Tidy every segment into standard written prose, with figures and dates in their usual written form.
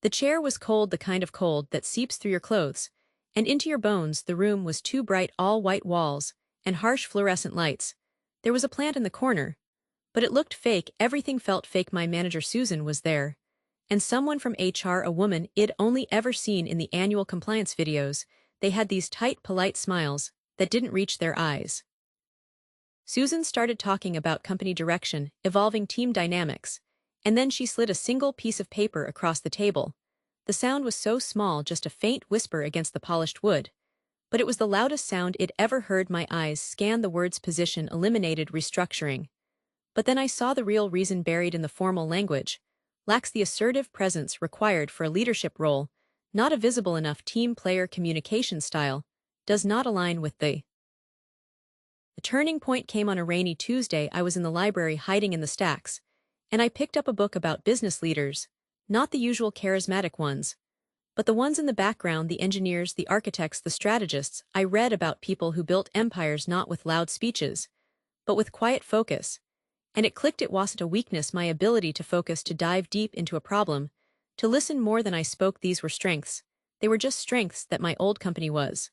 The chair was cold, the kind of cold that seeps through your clothes, and into your bones. The room was two bright all-white walls, and harsh fluorescent lights. There was a plant in the corner, but it looked fake. Everything felt fake. My manager Susan was there, and someone from HR, a woman I'd only ever seen in the annual compliance videos. They had these tight, polite smiles that didn't reach their eyes. Susan started talking about company direction, evolving team dynamics, and then she slid a single piece of paper across the table. The sound was so small, just a faint whisper against the polished wood, but it was the loudest sound I'd ever heard. My eyes scanned the words: position eliminated, restructuring. But then I saw the real reason buried in the formal language. Lacks the assertive presence required for a leadership role, not a visible enough team player communication style, does not align with the turning point came on a rainy Tuesday. I was in the library hiding in the stacks, and I picked up a book about business leaders, not the usual charismatic ones, but the ones in the background, the engineers, the architects, the strategists. I read about people who built empires not with loud speeches, but with quiet focus. And it clicked. It wasn't a weakness, my ability to focus, to dive deep into a problem, to listen more than I spoke. These were strengths. They were just strengths that my old company was.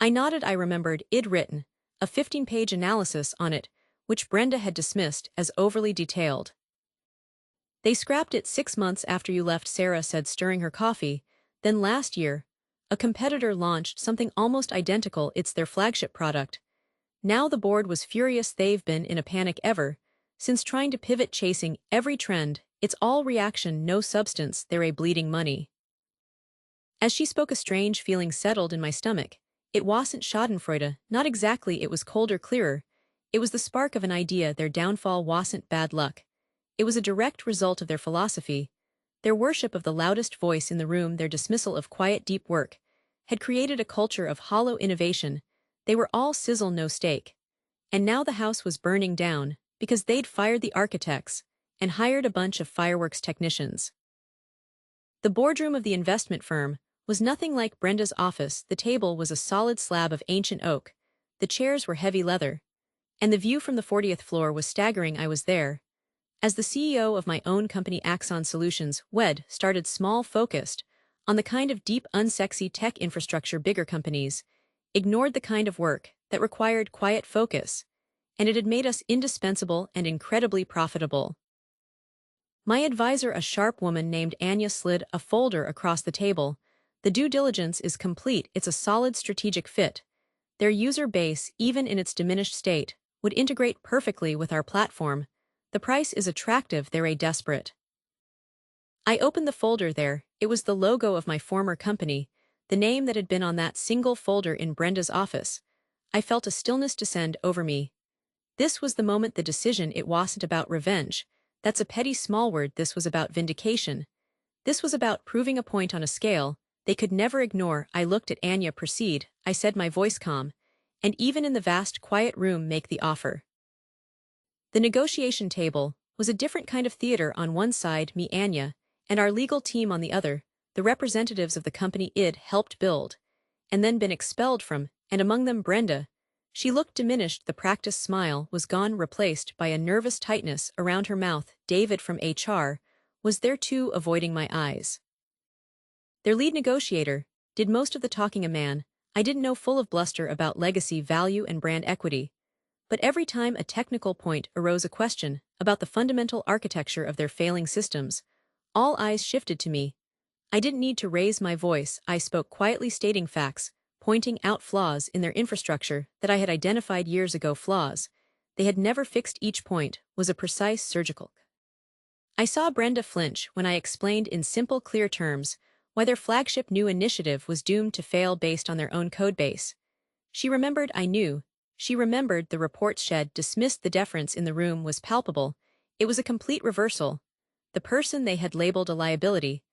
I nodded. I remembered I'd written a 15-page analysis on it, which Brenda had dismissed as overly detailed. They scrapped it 6 months after you left, Sarah said, stirring her coffee. Then last year, a competitor launched something almost identical. It's their flagship product. Now the board was furious. They've been in a panic ever since, trying to pivot, chasing every trend. It's all reaction, no substance. They're a bleeding money. As she spoke, a strange feeling settled in my stomach. It wasn't schadenfreude, not exactly. It was colder, clearer. It was the spark of an idea. Their downfall wasn't bad luck. It was a direct result of their philosophy. Their worship of the loudest voice in the room, their dismissal of quiet, deep work, had created a culture of hollow innovation. They were all sizzle, no steak. And now the house was burning down because they'd fired the architects and hired a bunch of fireworks technicians. The boardroom of the investment firm was nothing like Brenda's office. The table was a solid slab of ancient oak, the chairs were heavy leather, and the view from the 40th floor was staggering. I was there as the CEO of my own company, Axon Solutions, WED, started small, focused on the kind of deep, unsexy tech infrastructure bigger companies ignored, the kind of work that required quiet focus, and it had made us indispensable and incredibly profitable. My advisor, a sharp woman named Anya, slid a folder across the table. The due diligence is complete. It's a solid strategic fit. Their user base, even in its diminished state, would integrate perfectly with our platform. The price is attractive. They're a desperate. I opened the folder. There, it was the logo of my former company, the name that had been on that single folder in Brenda's office. I felt a stillness descend over me. This was the moment, the decision. It wasn't about revenge. That's a petty small word. This was about vindication. This was about proving a point on a scale they could never ignore. I looked at Anya. Proceed, I said, my voice calm, and even in the vast, quiet room, make the offer. The negotiation table was a different kind of theater. On one side, me, Anya, and our legal team on the other, the representatives of the company I'd helped build, and then been expelled from, and among them Brenda. She looked diminished. The practiced smile was gone, replaced by a nervous tightness around her mouth. David from HR was there too, avoiding my eyes. Their lead negotiator did most of the talking, a man I didn't know, full of bluster about legacy, value, and brand equity. But every time a technical point arose, a question about the fundamental architecture of their failing systems, all eyes shifted to me. I didn't need to raise my voice. I spoke quietly, stating facts, pointing out flaws in their infrastructure that I had identified years ago, flaws they had never fixed. Each point was a precise, surgical. I saw Brenda flinch when I explained in simple, clear terms why their flagship new initiative was doomed to fail based on their own codebase. She remembered. I knew. She remembered the reports shed, dismissed. The deference in the room was palpable. It was a complete reversal. The person they had labeled a liability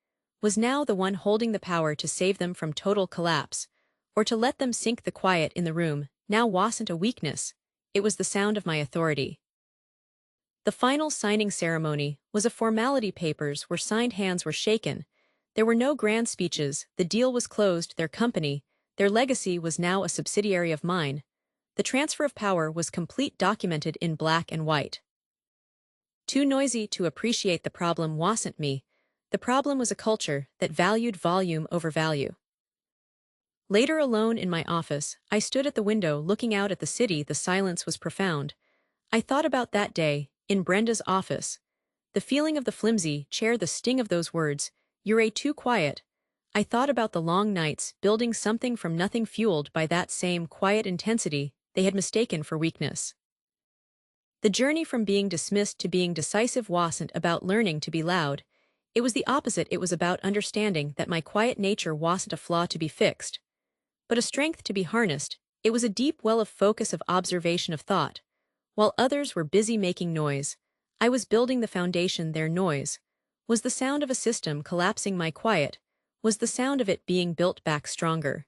was now the one holding the power to save them from total collapse, or to let them sink. The quiet in the room now wasn't a weakness. It was the sound of my authority. The final signing ceremony was a formality. Papers were signed, hands were shaken. There were no grand speeches. The deal was closed. Their company, their legacy, was now a subsidiary of mine. The transfer of power was complete, documented in black and white. Too noisy to appreciate the problem wasn't me. The problem was a culture that valued volume over value. Later, alone in my office, I stood at the window looking out at the city. The silence was profound. I thought about that day, in Brenda's office. The feeling of the flimsy chair, the sting of those words, "You're too quiet." I thought about the long nights, building something from nothing, fueled by that same quiet intensity they had mistaken for weakness. The journey from being dismissed to being decisive wasn't about learning to be loud. It was the opposite. It was about understanding that my quiet nature wasn't a flaw to be fixed, but a strength to be harnessed. It was a deep well of focus, of observation, of thought. While others were busy making noise, I was building the foundation. Their noise was the sound of a system collapsing. My quiet was the sound of it being built back stronger.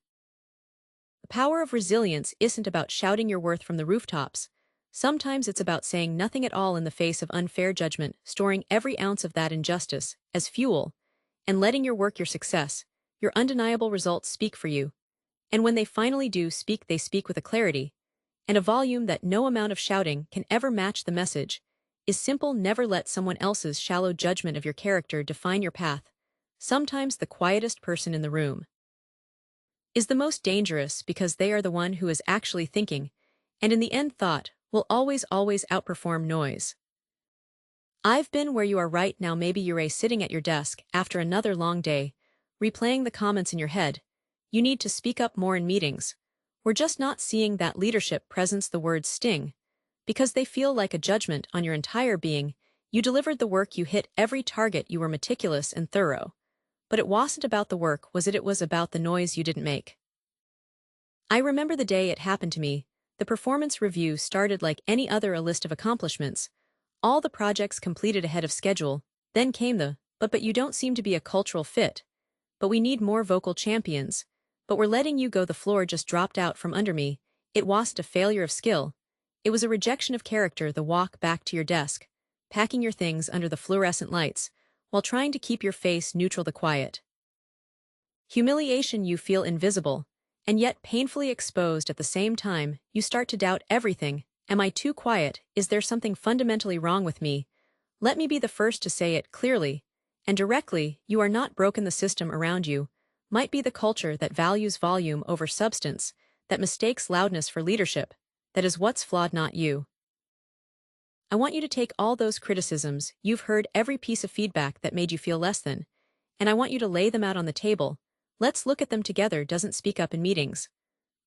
The power of resilience isn't about shouting your worth from the rooftops. Sometimes it's about saying nothing at all in the face of unfair judgment, storing every ounce of that injustice as fuel, and letting your work, your success, your undeniable results speak for you. And when they finally do speak, they speak with a clarity and a volume that no amount of shouting can ever match. The message is simple: never let someone else's shallow judgment of your character define your path. Sometimes the quietest person in the room is the most dangerous, because they are the one who is actually thinking, and in the end, thought will always outperform noise. I've been where you are right now. Maybe you're sitting at your desk after another long day, replaying the comments in your head. You need to speak up more in meetings. We're just not seeing that leadership presence. The words sting because they feel like a judgment on your entire being. You delivered the work, you hit every target, you were meticulous and thorough. But it wasn't about the work, was it? It was about the noise you didn't make. I remember the day it happened to me. The performance review started like any other, a list of accomplishments. All the projects completed ahead of schedule. Then came the, but you don't seem to be a cultural fit. But we need more vocal champions. But we're letting you go. The floor just dropped out from under me. It wasn't a failure of skill. It was a rejection of character. The walk back to your desk, packing your things under the fluorescent lights, while trying to keep your face neutral. The quiet humiliation. You feel invisible, and yet painfully exposed at the same time. You start to doubt everything. Am I too quiet? Is there something fundamentally wrong with me? Let me be the first to say it clearly and directly: you are not broken. The system around you might be the culture that values volume over substance, that mistakes loudness for leadership. That is what's flawed, not you. I want you to take all those criticisms you've heard, every piece of feedback that made you feel less than, and I want you to lay them out on the table. Let's look at them together. Doesn't speak up in meetings.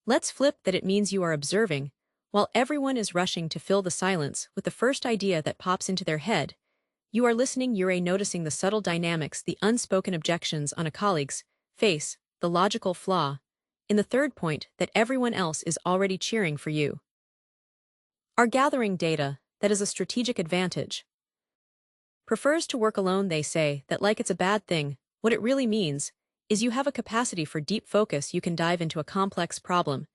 Let's flip that. It means you are observing, while everyone is rushing to fill the silence with the first idea that pops into their head. You are listening. You're noticing the subtle dynamics, the unspoken objections on a colleague's face, the logical flaw in the third point that everyone else is already cheering for. You are gathering data that is a strategic advantage. Prefers to work alone. They say that like it's a bad thing. What it really means is you have a capacity for deep focus. You can dive into a complex problem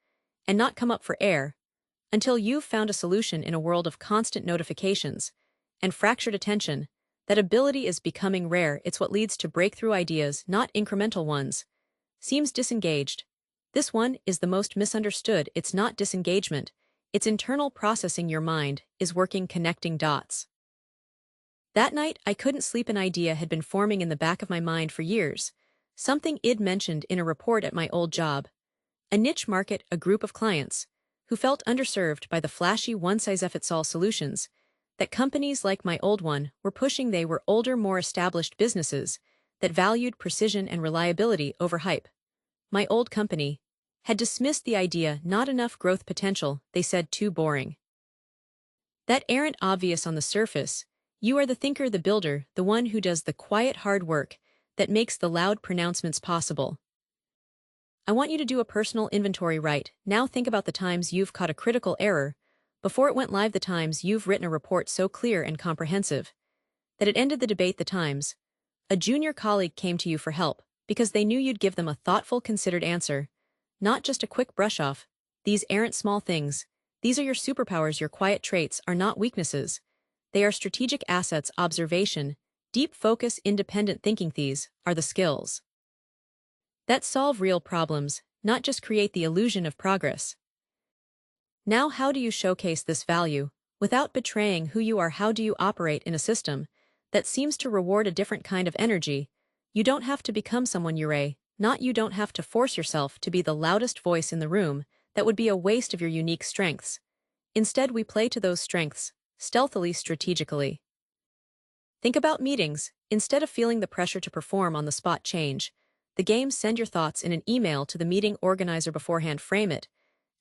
and not come up for air until you've found a solution. In a world of constant notifications and fractured attention, that ability is becoming rare. It's what leads to breakthrough ideas, not incremental ones. Seems disengaged. This one is the most misunderstood. It's not disengagement. It's internal processing. Your mind is working, connecting dots. That night, I couldn't sleep. An idea had been forming in the back of my mind for years. Something I'd mentioned in a report at my old job. A niche market, a group of clients who felt underserved by the flashy one-size-fits-all solutions that companies like my old one were pushing. They were older, more established businesses that valued precision and reliability over hype. My old company had dismissed the idea. Not enough growth potential, they said, too boring. That aren't obvious on the surface. You are the thinker, the builder, the one who does the quiet hard work that makes the loud pronouncements possible. I want you to do a personal inventory right now. Think about the times you've caught a critical error before it went live, the times you've written a report so clear and comprehensive that it ended the debate, the times a junior colleague came to you for help because they knew you'd give them a thoughtful, considered answer, not just a quick brush-off. These aren't small things. These are your superpowers. Your quiet traits are not weaknesses. They are strategic assets. Observation, deep focus, independent thinking. These are the skills that solve real problems, not just create the illusion of progress. Now, how do you showcase this value without betraying who you are? How do you operate in a system that seems to reward a different kind of energy. You don't have to become someone you don't have to force yourself to be the loudest voice in the room. That would be a waste of your unique strengths. Instead, we play to those strengths, stealthily, strategically. Think about meetings. Instead of feeling the pressure to perform on the spot, change the game. Send your thoughts in an email to the meeting organizer beforehand. Frame it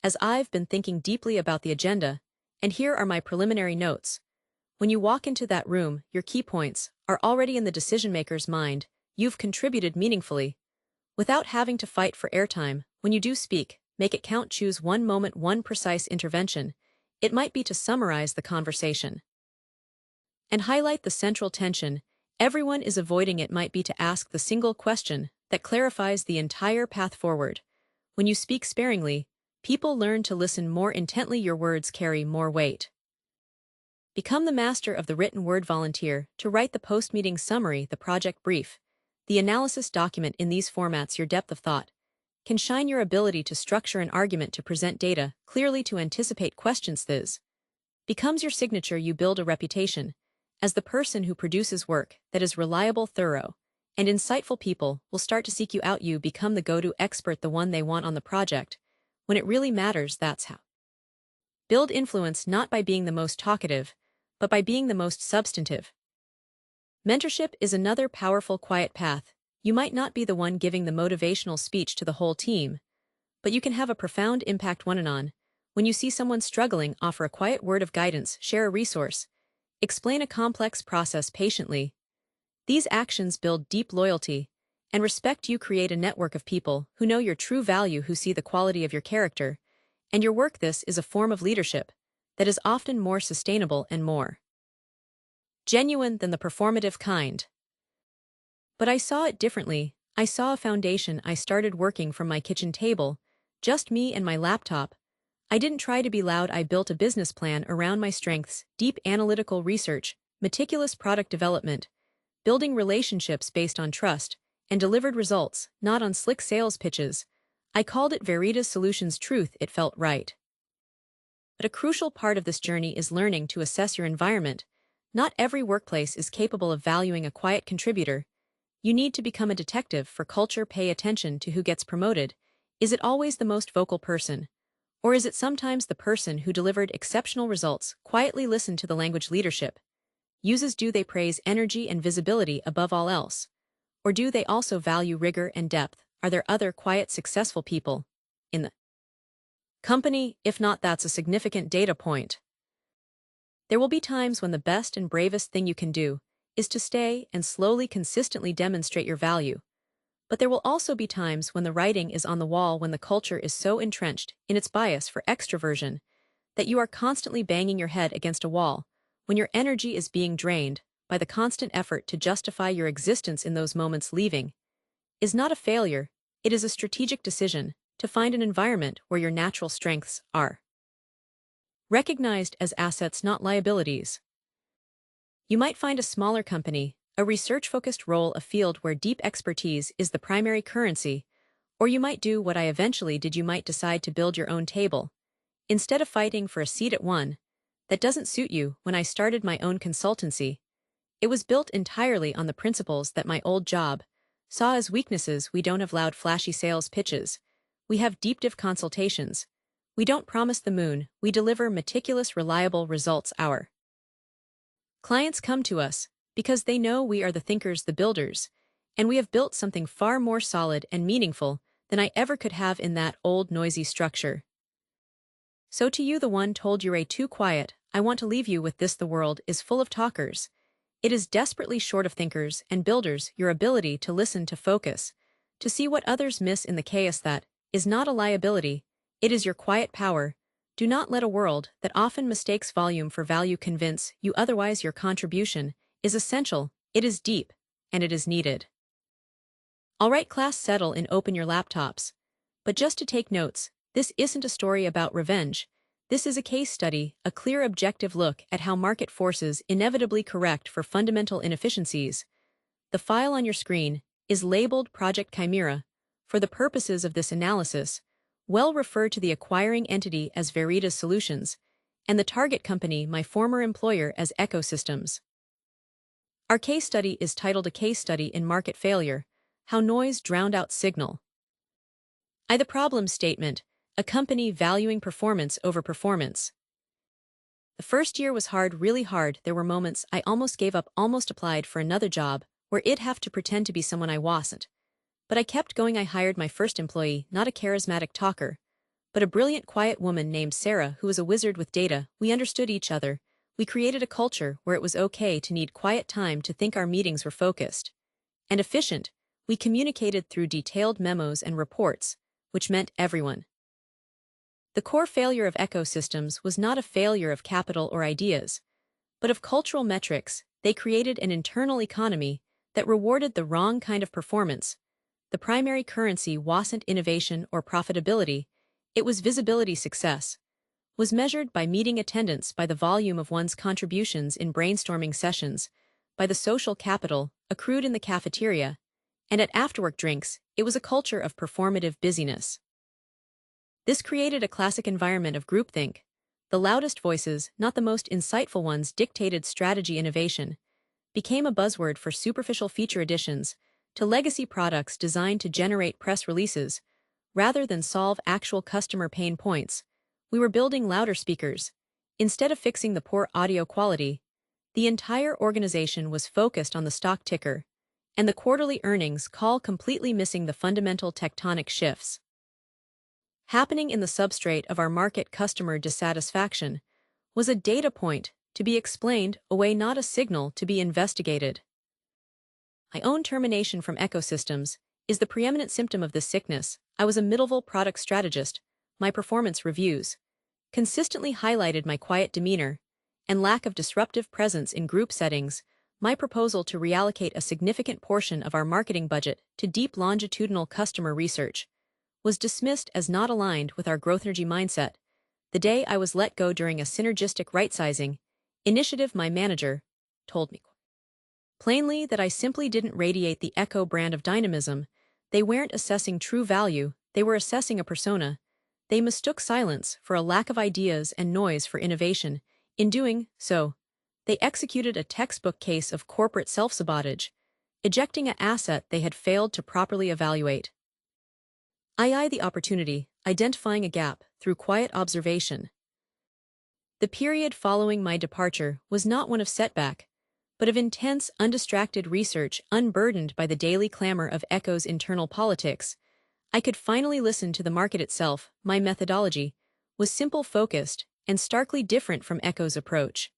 as, "I've been thinking deeply about the agenda, and here are my preliminary notes." When you walk into that room, your key points are already in the decision-maker's mind. You've contributed meaningfully, without having to fight for airtime. When you do speak, make it count. Choose one moment, one precise intervention. It might be to summarize the conversation and highlight the central tension everyone is avoiding. It might be to ask the single question that clarifies the entire path forward. When you speak sparingly, people learn to listen more intently. Your words carry more weight. Become the master of the written word. Volunteer to write the post-meeting summary, the project brief, the analysis document. In these formats, your depth of thought can shine. Your ability to structure an argument, to present data clearly, to anticipate questions. This becomes your signature. You build a reputation as the person who produces work that is reliable, thorough, and insightful. People will start to seek you out. You become the go-to expert, the one they want on the project when it really matters. That's how. Build influence, not by being the most talkative, but by being the most substantive. Mentorship is another powerful, quiet path. You might not be the one giving the motivational speech to the whole team, but you can have a profound impact one-on-one. When you see someone struggling, offer a quiet word of guidance, share a resource, explain a complex process patiently. These actions build deep loyalty and respect. You create a network of people who know your true value, who see the quality of your character and your work. This is a form of leadership that is often more sustainable and more genuine than the performative kind. But I saw it differently. I saw a foundation. I started working from my kitchen table, just me and my laptop. I didn't try to be loud. I built a business plan around my strengths: deep analytical research, meticulous product development, building relationships based on trust, and delivered results, not on slick sales pitches. I called it Veritas Solutions. Truth, it felt right. But a crucial part of this journey is learning to assess your environment. Not every workplace is capable of valuing a quiet contributor. You need to become a detective for culture. Pay attention to who gets promoted. Is it always the most vocal person? Or is it sometimes the person who delivered exceptional results? Quietly listen to the language leadership uses. Do they praise energy and visibility above all else? Or do they also value rigor and depth? Are there other quiet, successful people in the company? If not, that's a significant data point. There will be times when the best and bravest thing you can do is to stay and slowly, consistently demonstrate your value. But there will also be times when the writing is on the wall, when the culture is so entrenched in its bias for extroversion that you are constantly banging your head against a wall, when your energy is being drained by the constant effort to justify your existence. In those moments, leaving is not a failure, it is a strategic decision to find an environment where your natural strengths are recognized as assets, not liabilities. You might find a smaller company, a research-focused role, a field where deep expertise is the primary currency, or you might do what I eventually did. You might decide to build your own table, instead of fighting for a seat at one that doesn't suit you. When I started my own consultancy, it was built entirely on the principles that my old job saw as weaknesses. We don't have loud, flashy sales pitches. We have deep dive consultations. We don't promise the moon. We deliver meticulous, reliable results. Our clients come to us because they know we are the thinkers, the builders, and we have built something far more solid and meaningful than I ever could have in that old, noisy structure. So to you, the one told you're too quiet, I want to leave you with this: the world is full of talkers. It is desperately short of thinkers and builders. Your ability to listen, to focus, to see what others miss in the chaos, that is not a liability, it is your quiet power. Do not let a world that often mistakes volume for value convince you otherwise. Your contribution is essential, it is deep, and it is needed. All right, class, settle in, open your laptops. But just to take notes, this isn't a story about revenge. This is a case study, a clear, objective look at how market forces inevitably correct for fundamental inefficiencies. The file on your screen is labeled Project Chimera. For the purposes of this analysis, we'll refer to the acquiring entity as Veritas Solutions, and the target company, my former employer, as Ecosystems. Our case study is titled A Case Study in Market Failure: How Noise Drowned Out Signal. The problem statement: a company valuing performance over performance. The first year was hard, really hard. There were moments I almost gave up, almost applied for another job where I'd have to pretend to be someone I wasn't. But I kept going. I hired my first employee, not a charismatic talker, but a brilliant, quiet woman named Sarah who was a wizard with data. We understood each other. We created a culture where it was okay to need quiet time to think. Our meetings were focused and efficient. We communicated through detailed memos and reports, which meant everyone. The core failure of ecosystems was not a failure of capital or ideas, but of cultural metrics. They created an internal economy that rewarded the wrong kind of performance. The primary currency wasn't innovation or profitability, it was visibility. Success was measured by meeting attendance, by the volume of one's contributions in brainstorming sessions, by the social capital accrued in the cafeteria, and at afterwork drinks. It was a culture of performative busyness. This created a classic environment of groupthink. The loudest voices, not the most insightful ones, dictated strategy. Innovation became a buzzword for superficial feature additions to legacy products designed to generate press releases rather than solve actual customer pain points. We were building louder speakers instead of fixing the poor audio quality. The entire organization was focused on the stock ticker and the quarterly earnings call, completely missing the fundamental tectonic shifts happening in the substrate of our market. Customer dissatisfaction was a data point to be explained away, not a signal to be investigated. My own termination from ecosystems is the preeminent symptom of this sickness. I was a mid-level product strategist. My performance reviews consistently highlighted my quiet demeanor and lack of disruptive presence in group settings. My proposal to reallocate a significant portion of our marketing budget to deep longitudinal customer research was dismissed as not aligned with our growth energy mindset. The day I was let go during a synergistic right-sizing initiative, my manager told me plainly that I simply didn't radiate the Echo brand of dynamism. They weren't assessing true value, they were assessing a persona. They mistook silence for a lack of ideas and noise for innovation. In doing so, they executed a textbook case of corporate self-sabotage, ejecting an asset they had failed to properly evaluate. I eyed the opportunity, identifying a gap through quiet observation. The period following my departure was not one of setback, but of intense, undistracted research. Unburdened by the daily clamor of Echo's internal politics, I could finally listen to the market itself. My methodology was simple, focused, and starkly different from Echo's approach.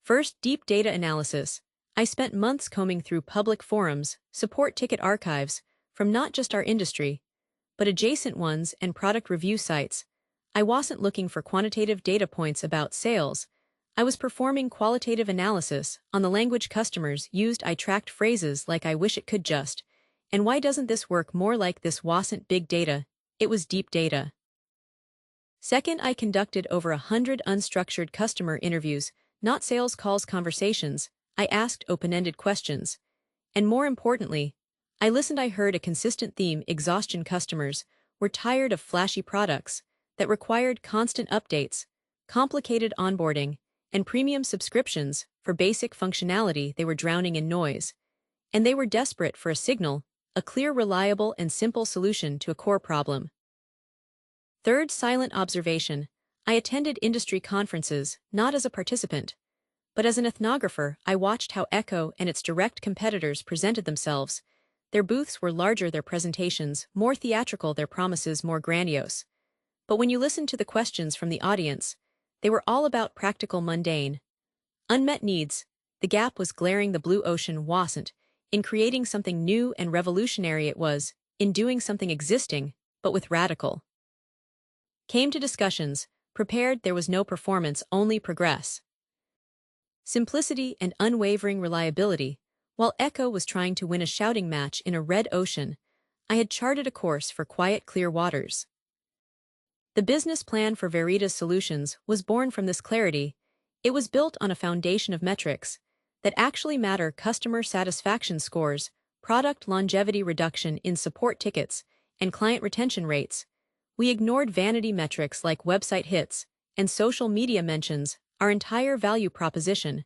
First, deep data analysis. I spent months combing through public forums, support ticket archives, from not just our industry, but adjacent ones, and product review sites. I wasn't looking for quantitative data points about sales. I was performing qualitative analysis on the language customers used. I tracked phrases like "I wish it could just," and "Why doesn't this work more like this?" Wasn't big data, it was deep data. Second, I conducted over 100 unstructured customer interviews, not sales calls, conversations. I asked open-ended questions. And more importantly, I listened. I heard a consistent theme: exhaustion. Customers were tired of flashy products that required constant updates, complicated onboarding, and premium subscriptions for basic functionality. They were drowning in noise, and they were desperate for a signal, a clear, reliable, and simple solution to a core problem. Third, silent observation. I attended industry conferences, not as a participant, but as an ethnographer. I watched how Echo and its direct competitors presented themselves. Their booths were larger, their presentations more theatrical, their promises more grandiose. But when you listened to the questions from the audience, they were all about practical, mundane, unmet needs. The gap was glaring. The blue ocean wasn't in creating something new and revolutionary, it was in doing something existing, but with radical. Came to discussions, prepared. There was no performance, only progress. Simplicity and unwavering reliability. While Echo was trying to win a shouting match in a red ocean, I had charted a course for quiet, clear waters. The business plan for Veritas Solutions was born from this clarity. It was built on a foundation of metrics that actually matter: customer satisfaction scores, product longevity, reduction in support tickets, and client retention rates. We ignored vanity metrics like website hits and social media mentions. Our entire value proposition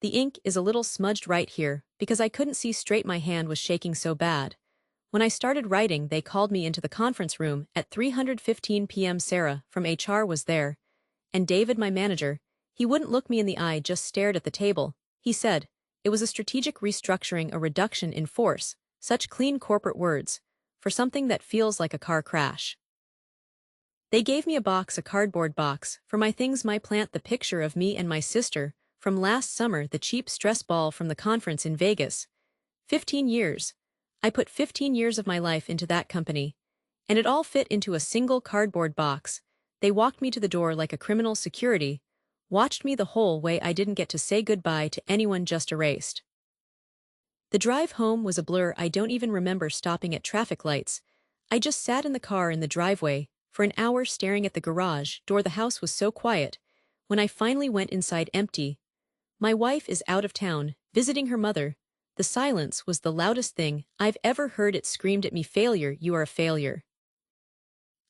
The ink is a little smudged right here because I couldn't see straight, my hand was shaking so bad. When I started writing, they called me into the conference room at 3:15 p.m. Sarah from HR was there, and David, my manager, he wouldn't look me in the eye, just stared at the table. He said, it was a strategic restructuring, a reduction in force, such clean corporate words, for something that feels like a car crash. They gave me a cardboard box, for my things, my plant, the picture of me and my sister, from last summer, the cheap stress ball from the conference in Vegas. 15 years. I put 15 years of my life into that company. And it all fit into a single cardboard box. They walked me to the door like a criminal security, watched me the whole way. I didn't get to say goodbye to anyone, just erased. The drive home was a blur. I don't even remember stopping at traffic lights. I just sat in the car in the driveway for an hour staring at the garage door. The house was so quiet. When I finally went inside, empty. My wife is out of town, visiting her mother. The silence was the loudest thing I've ever heard. It screamed at me, failure, you are a failure.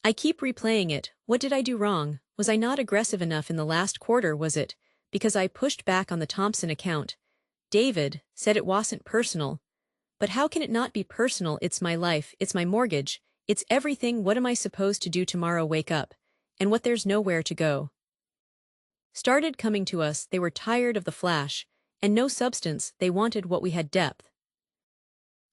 I keep replaying it. What did I do wrong? Was I not aggressive enough in the last quarter? Was it because I pushed back on the Thompson account? David said it wasn't personal. But how can it not be personal? It's my life, it's my mortgage, it's everything. What am I supposed to do tomorrow? Wake up, and what, there's nowhere to go. Started coming to us. They were tired of the flash and no substance. They wanted what we had, depth.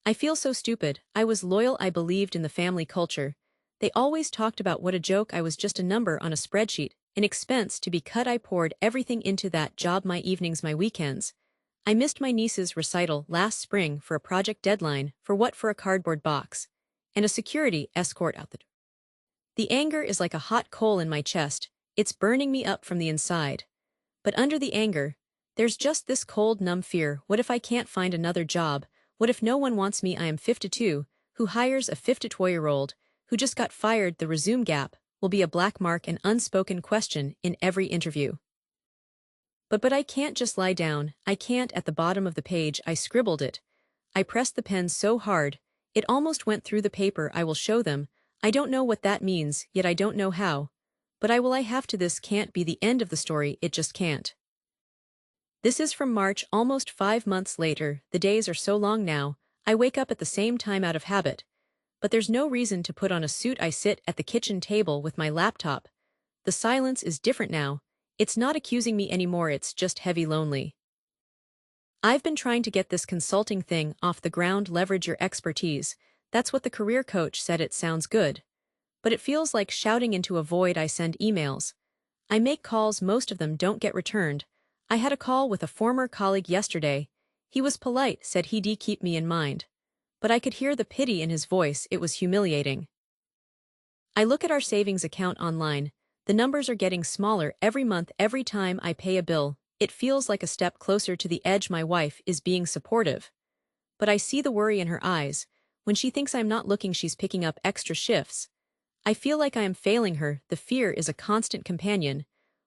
I feel so stupid. I was loyal. I believed in the family culture. They always talked about what a joke. I was just a number on a spreadsheet, an expense to be cut. I poured everything into that job, my evenings, my weekends. I missed my niece's recital last spring for a project deadline. For what? For a cardboard box and a security escort out the door. The anger is like a hot coal in my chest. It's burning me up from the inside. But under the anger, there's just this cold, numb fear. What if I can't find another job? What if no one wants me? I am 52. Who hires a 52-year-old who just got fired? The resume gap will be a black mark, an unspoken question in every interview. But I can't just lie down. I can't. At the bottom of the page, I scribbled it. I pressed the pen so hard, it almost went through the paper. I will show them. I don't know what that means, yet I don't know how. But I will. I have to. This can't be the end of the story. It just can't. This is from March, almost 5 months later. The days are so long now. I wake up at the same time out of habit. But there's no reason to put on a suit. I sit at the kitchen table with my laptop. The silence is different now. It's not accusing me anymore. It's just heavy, lonely. I've been trying to get this consulting thing off the ground. Leverage your expertise. That's what the career coach said. It sounds good. But it feels like shouting into a void. I send emails. I make calls. Most of them don't get returned. I had a call with a former colleague yesterday. He was polite, said he'd keep me in mind. But I could hear the pity in his voice. It was humiliating. I look at our savings account online. The numbers are getting smaller every month. Every time I pay a bill, it feels like a step closer to the edge. My wife is being supportive. But I see the worry in her eyes. When she thinks I'm not looking, she's picking up extra shifts. I feel like I am failing her. The fear is a constant companion.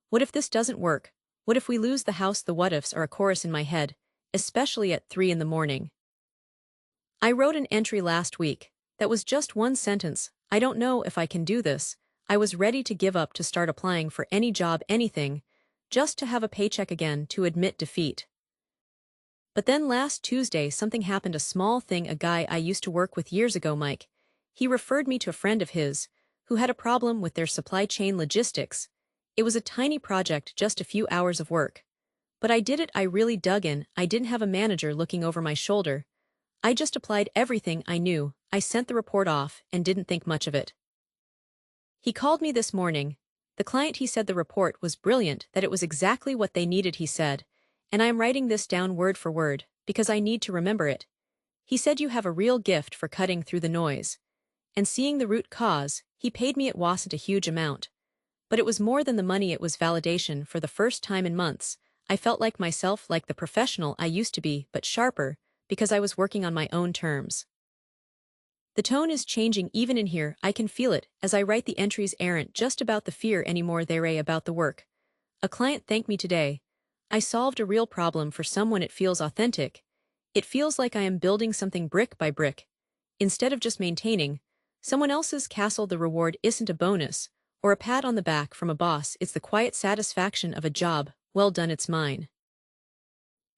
What if this doesn't work? What if we lose the house? The what ifs are a chorus in my head, especially at 3 a.m. I wrote an entry last week. That was just one sentence. I don't know if I can do this. I was ready to give up, to start applying for any job, anything, just to have a paycheck again, to admit defeat. But then last Tuesday something happened, a small thing. A guy I used to work with years ago, Mike. He referred me to a friend of his who had a problem with their supply chain logistics. It was a tiny project, just a few hours of work. But I did it. I really dug in. I didn't have a manager looking over my shoulder. I just applied everything I knew. I sent the report off and didn't think much of it. He called me this morning. The client, he said the report was brilliant, that it was exactly what they needed, he said. And I am writing this down word for word, because I need to remember it. He said, you have a real gift for cutting through the noise and seeing the root cause. He paid me. It wasn't a huge amount. But it was more than the money. It was validation. For the first time in months, I felt like myself, like the professional I used to be, but sharper, because I was working on my own terms. The tone is changing even in here. I can feel it as I write. The entries aren't just about the fear anymore. They're about the work. A client thanked me today. I solved a real problem for someone. It feels authentic. It feels like I am building something brick by brick, instead of just maintaining someone else's castle. The reward isn't a bonus or a pat on the back from a boss. It's the quiet satisfaction of a job well done. It's mine.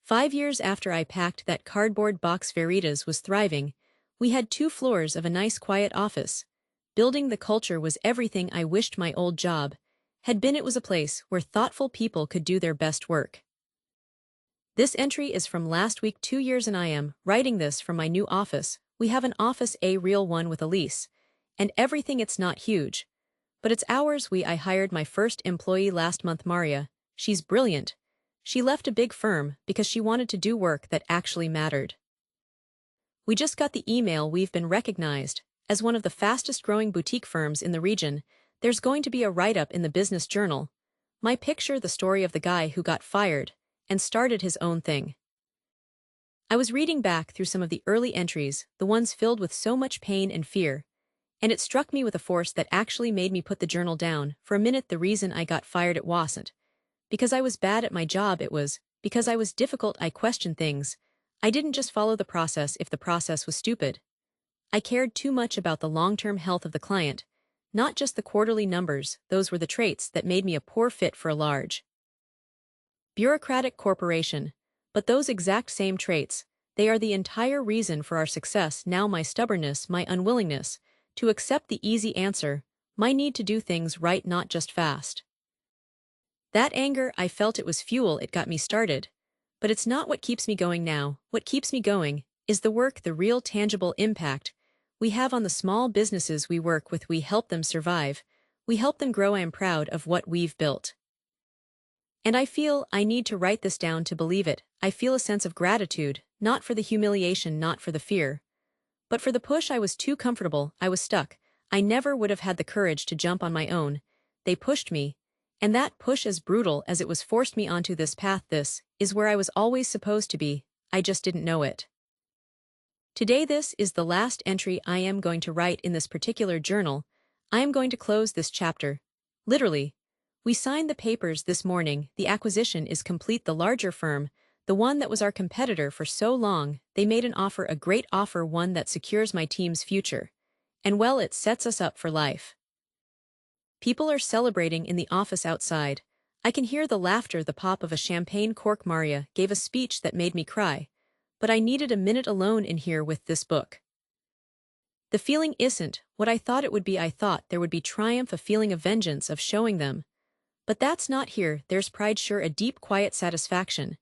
5 years after I packed that cardboard box, Veritas was thriving. We had 2 floors of a nice quiet office. Building the culture was everything I wished my old job had been. It was a place where thoughtful people could do their best work. This entry is from last week, 2 years, and I am writing this from my new office. We have an office, a real one with a lease. And everything. It's not huge. But it's ours. I hired my first employee last month, Maria. She's brilliant. She left a big firm because she wanted to do work that actually mattered. We just got the email we've been recognized as one of the fastest growing boutique firms in the region. There's going to be a write-up in the business journal. My picture, the story of the guy who got fired and started his own thing. I was reading back through some of the early entries, the ones filled with so much pain and fear, and it struck me with a force that actually made me put the journal down. For a minute, the reason I got fired, it wasn't because I was bad at my job, it was because I was difficult. I questioned things. I didn't just follow the process if the process was stupid. I cared too much about the long-term health of the client, not just the quarterly numbers. Those were the traits that made me a poor fit for a large, bureaucratic corporation. But those exact same traits, they are the entire reason for our success now. My stubbornness, my unwillingness to accept the easy answer, my need to do things right, not just fast. That anger, I felt it was fuel. It got me started. But it's not what keeps me going now. What keeps me going is the work, the real tangible impact we have on the small businesses we work with. We help them survive. We help them grow. I am proud of what we've built. And I feel I need to write this down to believe it. I feel a sense of gratitude, not for the humiliation, not for the fear, but for the push. I was too comfortable. I was stuck. I never would have had the courage to jump on my own. They pushed me. And that push, as brutal as it was, forced me onto this path. This is where I was always supposed to be. I just didn't know it. Today, this is the last entry I am going to write in this particular journal. I am going to close this chapter. Literally. We signed the papers this morning. The acquisition is complete. The larger firm, the one that was our competitor for so long, they made an offer, a great offer, one that secures my team's future. And well, it sets us up for life. People are celebrating in the office outside. I can hear the laughter, the pop of a champagne cork. Maria gave a speech that made me cry, but I needed a minute alone in here with this book. The feeling isn't what I thought it would be. I thought there would be triumph, a feeling of vengeance, of showing them. But that's not here. There's pride, sure, a deep, quiet satisfaction.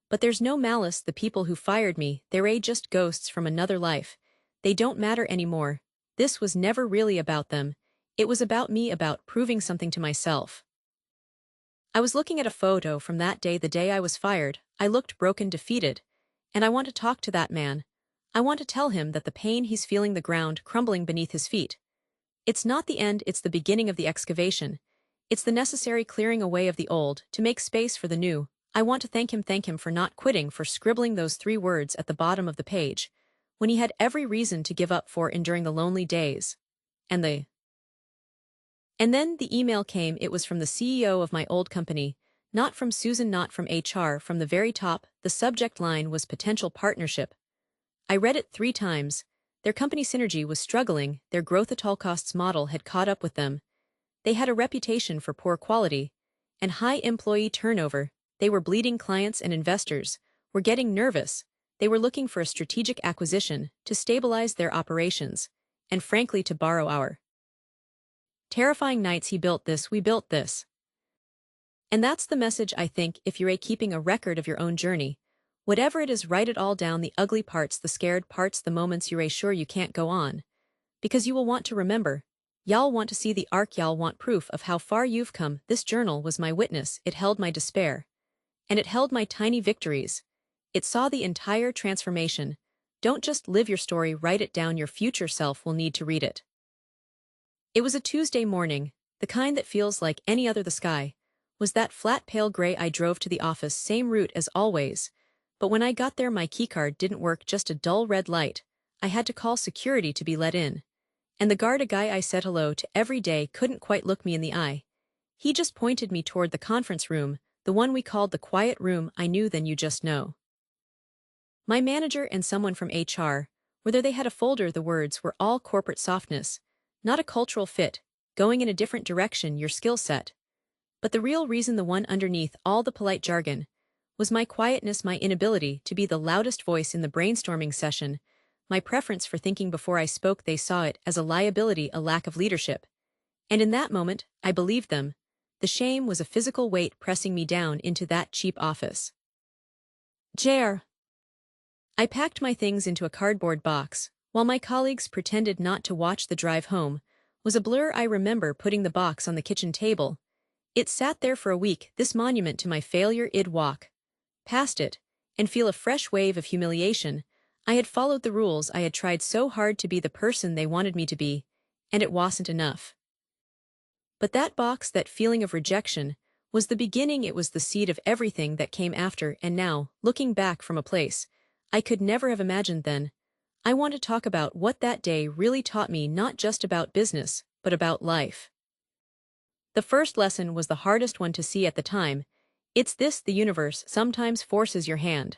But there's no malice. The people who fired me, they're just ghosts from another life. They don't matter anymore. This was never really about them. It was about me, about proving something to myself. I was looking at a photo from that day, the day I was fired. I looked broken, defeated. And I want to talk to that man. I want to tell him that the pain he's feeling, the ground crumbling beneath his feet. It's not the end, it's the beginning of the excavation. It's the necessary clearing away of the old to make space for the new. I want to thank him for not quitting, for scribbling those 3 words at the bottom of the page, when he had every reason to give up, for enduring the lonely days. And then the email came. It was from the CEO of my old company, not from Susan, not from HR, from the very top. The subject line was potential partnership. I read it 3 times. Their company synergy was struggling. Their growth at all costs model had caught up with them. They had a reputation for poor quality and high employee turnover. They were bleeding. Clients and investors were getting nervous. They were looking for a strategic acquisition to stabilize their operations and, frankly, to borrow our terrifying nights. He built this, we built this. And that's the message, I think, if you're keeping a record of your own journey. Whatever it is, write it all down, the ugly parts, the scared parts, the moments you're sure you can't go on. Because you will want to remember. Y'all want to see the arc, y'all want proof of how far you've come. This journal was my witness. It held my despair. And it held my tiny victories. It saw the entire transformation. Don't just live your story, write it down. Your future self will need to read it. It was a Tuesday morning, the kind that feels like any other. The sky was that flat pale gray. I drove to the office, same route as always. But when I got there, my keycard didn't work, just a dull red light. I had to call security to be let in. And the guard, a guy I said hello to every day, couldn't quite look me in the eye. He just pointed me toward the conference room, the one we called the quiet room. I knew then, you just know. My manager and someone from HR, whether they had a folder, the words were all corporate softness, not a cultural fit, going in a different direction, your skill set. But the real reason, the one underneath all the polite jargon, Was my quietness my inability to be the loudest voice in the brainstorming session, my preference for thinking before I spoke? They saw it as a liability, a lack of leadership. And in that moment, I believed them. The shame was a physical weight pressing me down into that cheap office. Jer. I packed my things into a cardboard box, while my colleagues pretended not to watch. The drive home was a blur. I remember putting the box on the kitchen table. It sat there for a week, this monument to my failure. I'd walk past it and feel a fresh wave of humiliation. I had followed the rules. I had tried so hard to be the person they wanted me to be, and it wasn't enough. But that box, that feeling of rejection, was the beginning. It was the seed of everything that came after. And now, looking back from a place I could never have imagined then, I want to talk about what that day really taught me, not just about business, but about life. The first lesson was the hardest one to see at the time. It's this: the universe sometimes forces your hand.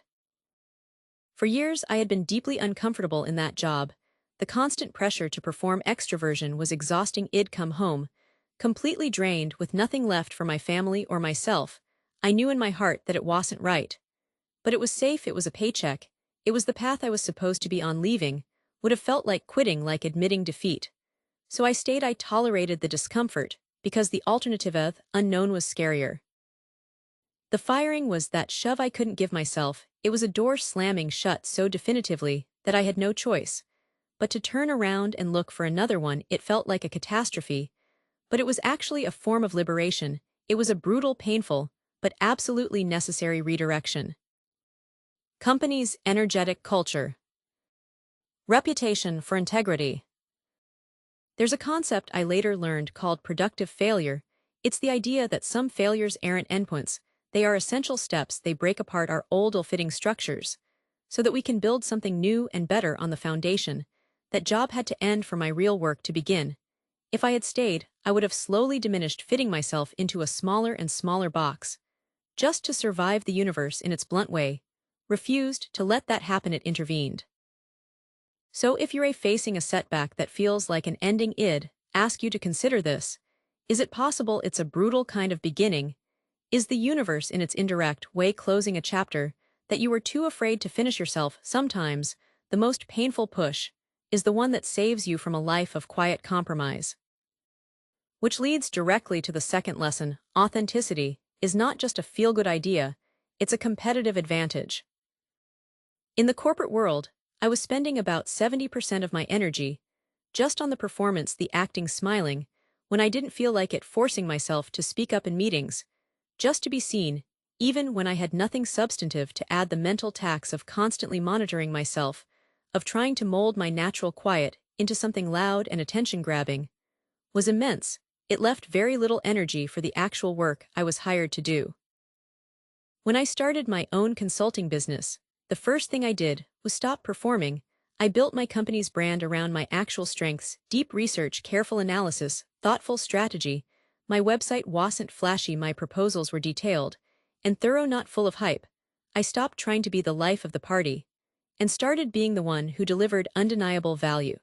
For years I had been deeply uncomfortable in that job. The constant pressure to perform extroversion was exhausting. I'd come home, completely drained, with nothing left for my family or myself. I knew in my heart that it wasn't right. But it was safe, it was a paycheck, it was the path I was supposed to be on. Leaving would have felt like quitting, like admitting defeat. So I stayed. I tolerated the discomfort, because the alternative of unknown was scarier. The firing was that shove I couldn't give myself. It was a door slamming shut so definitively that I had no choice but to turn around and look for another one. It felt like a catastrophe, but it was actually a form of liberation. It was a brutal, painful, but absolutely necessary redirection. Company's energetic culture. Reputation for integrity. There's a concept I later learned called productive failure. It's the idea that some failures aren't endpoints, they are essential steps. They break apart our old, ill-fitting structures so that we can build something new and better on the foundation. That job had to end for my real work to begin. If I had stayed, I would have slowly diminished, fitting myself into a smaller and smaller box, just to survive. The universe, in its blunt way, refused to let that happen. It intervened. So if you're facing a setback that feels like an ending, I'd ask you to consider this. Is it possible it's a brutal kind of beginning? Is the universe, in its indirect way, closing a chapter that you were too afraid to finish yourself? Sometimes, the most painful push is the one that saves you from a life of quiet compromise. Which leads directly to the second lesson: authenticity is not just a feel-good idea, it's a competitive advantage. In the corporate world, I was spending about 70% of my energy just on the performance, the acting, smiling when I didn't feel like it, forcing myself to speak up in meetings just to be seen, even when I had nothing substantive to add. The mental tax of constantly monitoring myself, of trying to mold my natural quiet into something loud and attention-grabbing, was immense. It left very little energy for the actual work I was hired to do. When I started my own consulting business, the first thing I did was stop performing. I built my company's brand around my actual strengths: deep research, careful analysis, thoughtful strategy. My website wasn't flashy, my proposals were detailed and thorough, not full of hype. I stopped trying to be the life of the party and started being the one who delivered undeniable value.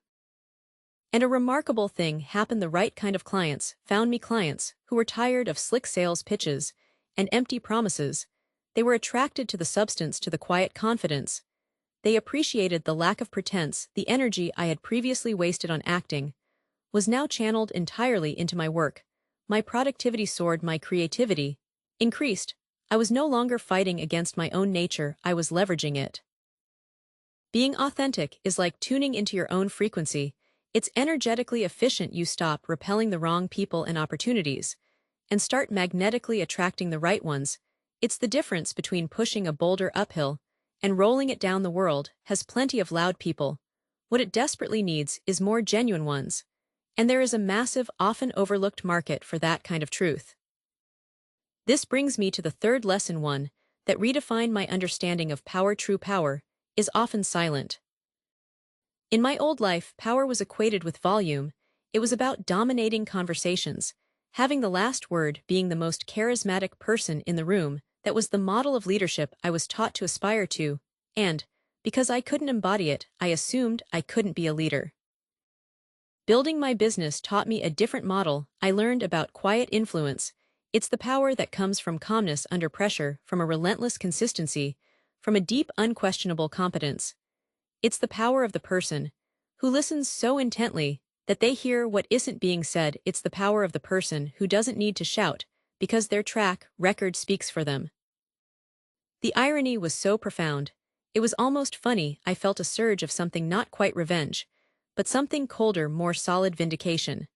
And a remarkable thing happened: the right kind of clients found me, clients who were tired of slick sales pitches and empty promises. They were attracted to the substance, to the quiet confidence. They appreciated the lack of pretense. The energy I had previously wasted on acting was now channeled entirely into my work. My productivity soared, my creativity increased. I was no longer fighting against my own nature, I was leveraging it. Being authentic is like tuning into your own frequency. It's energetically efficient. You stop repelling the wrong people and opportunities and start magnetically attracting the right ones. It's the difference between pushing a boulder uphill and rolling it down. The world has plenty of loud people. What it desperately needs is more genuine ones. And there is a massive, often overlooked market for that kind of truth. This brings me to the third lesson, one that redefined my understanding of power. True power is often silent. In my old life, power was equated with volume. It was about dominating conversations, having the last word, being the most charismatic person in the room. That was the model of leadership I was taught to aspire to, and, because I couldn't embody it, I assumed I couldn't be a leader. Building my business taught me a different model. I learned about quiet influence. It's the power that comes from calmness under pressure, from a relentless consistency, from a deep, unquestionable competence. It's the power of the person who listens so intently that they hear what isn't being said. It's the power of the person who doesn't need to shout because their track record speaks for them. The irony was so profound. It was almost funny. I felt a surge of something not quite revenge, but something colder, more solid vindication.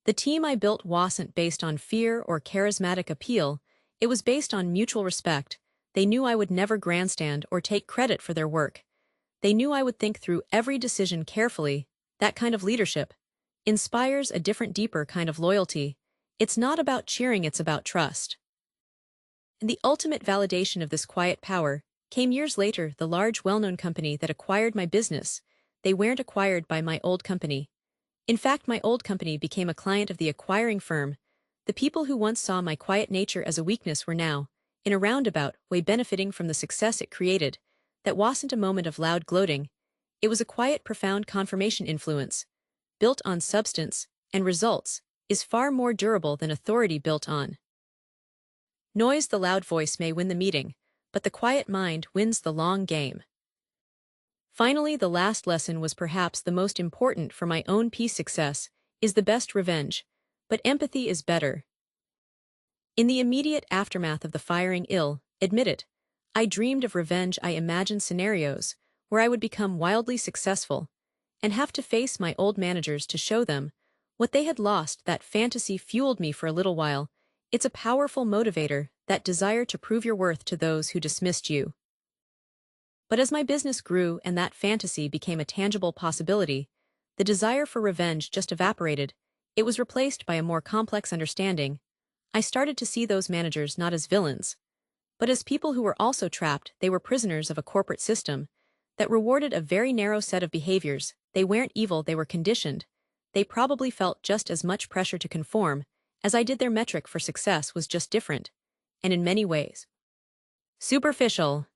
The team I built wasn't based on fear or charismatic appeal, it was based on mutual respect. They knew I would never grandstand or take credit for their work. They knew I would think through every decision carefully. That kind of leadership inspires a different, deeper kind of loyalty. It's not about cheering, it's about trust. And the ultimate validation of this quiet power came years later. The large, well-known company that acquired my business, they weren't acquired by my old company. In fact, my old company became a client of the acquiring firm. The people who once saw my quiet nature as a weakness were now, in a roundabout way, benefiting from the success it created. That wasn't a moment of loud gloating. It was a quiet, profound confirmation. Influence, built on substance and results, is far more durable than authority built on noise. The loud voice may win the meeting, but the quiet mind wins the long game. Finally, the last lesson was perhaps the most important for my own peace. Success is the best revenge, but empathy is better. In the immediate aftermath of the firing, admit it, I dreamed of revenge. I imagined scenarios where I would become wildly successful and have to face my old managers to show them what they had lost. That fantasy fueled me for a little while. It's a powerful motivator, that desire to prove your worth to those who dismissed you. But as my business grew and that fantasy became a tangible possibility, the desire for revenge just evaporated. It was replaced by a more complex understanding. I started to see those managers not as villains, but as people who were also trapped. They were prisoners of a corporate system that rewarded a very narrow set of behaviors. They weren't evil, they were conditioned. They probably felt just as much pressure to conform as I did. Their metric for success was just different, and in many ways superficial.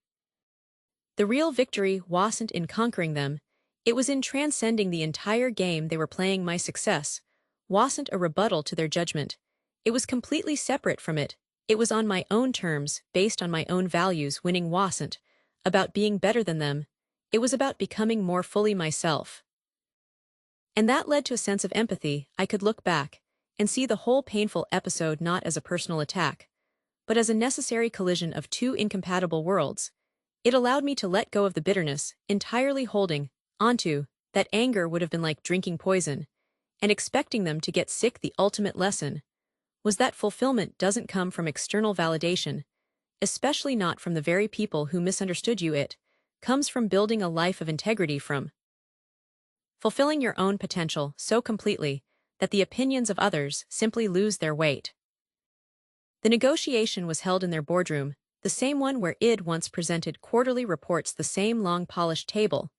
The real victory wasn't in conquering them, it was in transcending the entire game they were playing. My success wasn't a rebuttal to their judgment. It was completely separate from it. It was on my own terms, based on my own values. Winning wasn't about being better than them. It was about becoming more fully myself. And that led to a sense of empathy. I could look back and see the whole painful episode not as a personal attack, but as a necessary collision of two incompatible worlds. It allowed me to let go of the bitterness. Entirely holding onto that anger would have been like drinking poison and expecting them to get sick. The ultimate lesson was that fulfillment doesn't come from external validation, especially not from the very people who misunderstood you. It comes from building a life of integrity, from fulfilling your own potential so completely that the opinions of others simply lose their weight. The negotiation was held in their boardroom, the same one where Id once presented quarterly reports, the same long polished table.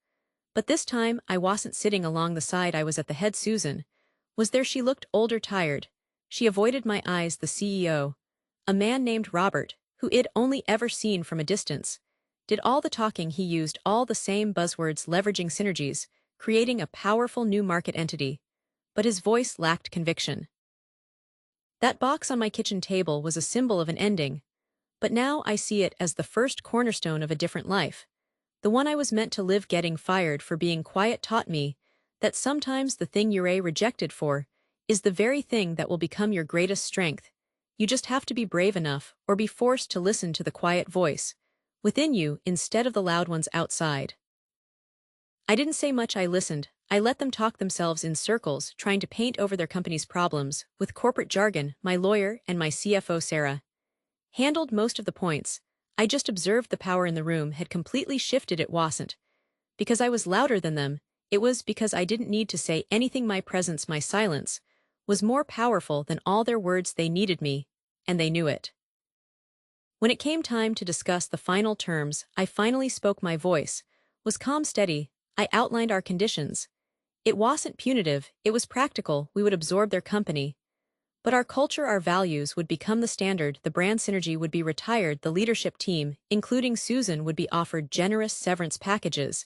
But this time I wasn't sitting along the side, I was at the head. Susan was there. She looked older, tired. She avoided my eyes. The CEO, a man named Robert, who Id only ever seen from a distance, did all the talking. He used all the same buzzwords, leveraging synergies, creating a powerful new market entity. But his voice lacked conviction. That box on my kitchen table was a symbol of an ending, but now I see it as the first cornerstone of a different life. The one I was meant to live. Getting fired for being quiet taught me that sometimes the thing you're rejected for is the very thing that will become your greatest strength. You just have to be brave enough, or be forced to listen to the quiet voice within you instead of the loud ones outside. I didn't say much. I listened. I let them talk themselves in circles, trying to paint over their company's problems with corporate jargon. My lawyer and my CFO, Sarah, handled most of the points. I just observed. The power in the room had completely shifted. It wasn't because I was louder than them, it was because I didn't need to say anything. My presence, my silence, was more powerful than all their words. They needed me, and they knew it. When it came time to discuss the final terms, I finally spoke. My voice was calm, steady. I outlined our conditions. It wasn't punitive, it was practical. We would absorb their company, but our culture, our values would become the standard. The brand synergy would be retired. The leadership team, including Susan, would be offered generous severance packages.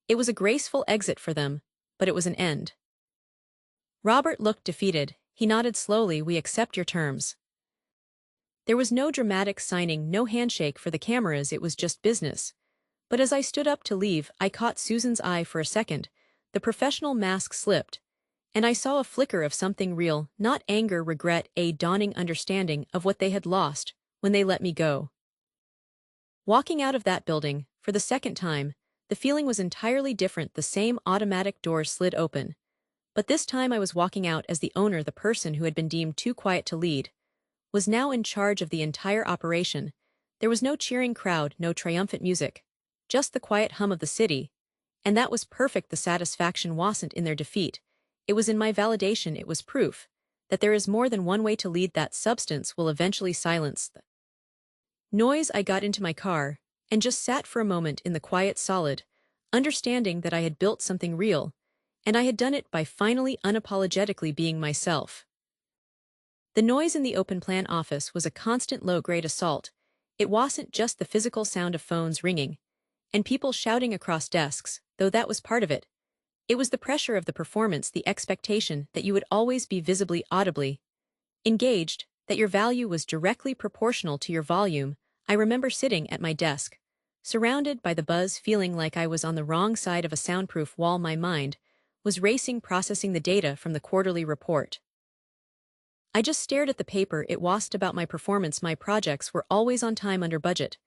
It was a graceful exit for them, but it was an end. Robert looked defeated. He nodded slowly. We accept your terms. There was no dramatic signing, no handshake for the cameras, it was just business. But as I stood up to leave, I caught Susan's eye for a second. The professional mask slipped, and I saw a flicker of something real, not anger, regret, a dawning understanding of what they had lost when they let me go. Walking out of that building, for the second time, the feeling was entirely different. The same automatic doors slid open. But this time I was walking out as the owner, the person who had been deemed too quiet to lead, was now in charge of the entire operation. There was no cheering crowd, no triumphant music, just the quiet hum of the city. And that was perfect. The satisfaction wasn't in their defeat. It was in my validation. It was proof that there is more than one way to lead. That substance will eventually silence the noise. I got into my car and just sat for a moment in the quiet solid, understanding that I had built something real, and I had done it by finally unapologetically being myself. The noise in the open plan office was a constant low-grade assault. It wasn't just the physical sound of phones ringing and people shouting across desks, though that was part of it. It was the pressure of the performance, the expectation that you would always be visibly, audibly engaged, that your value was directly proportional to your volume. I remember sitting at my desk, surrounded by the buzz, feeling like I was on the wrong side of a soundproof wall. My mind was racing, processing the data from the quarterly report. I just stared at the paper. It wasn't about my performance. My projects were always on time, under budget.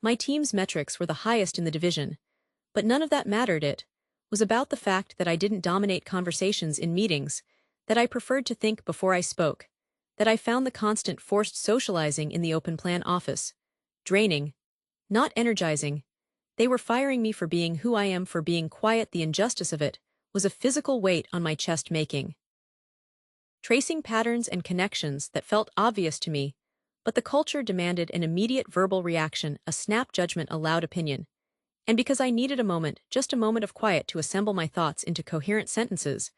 My team's metrics were the highest in the division. But none of that mattered. It was about the fact that I didn't dominate conversations in meetings, that I preferred to think before I spoke, that I found the constant forced socializing in the open plan office draining, not energizing. They were firing me for being who I am, for being quiet. The injustice of it was a physical weight on my chest, making tracing patterns and connections that felt obvious to me, but the culture demanded an immediate verbal reaction, a snap judgment, a loud opinion. And because I needed a moment, just a moment of quiet to assemble my thoughts into coherent sentences,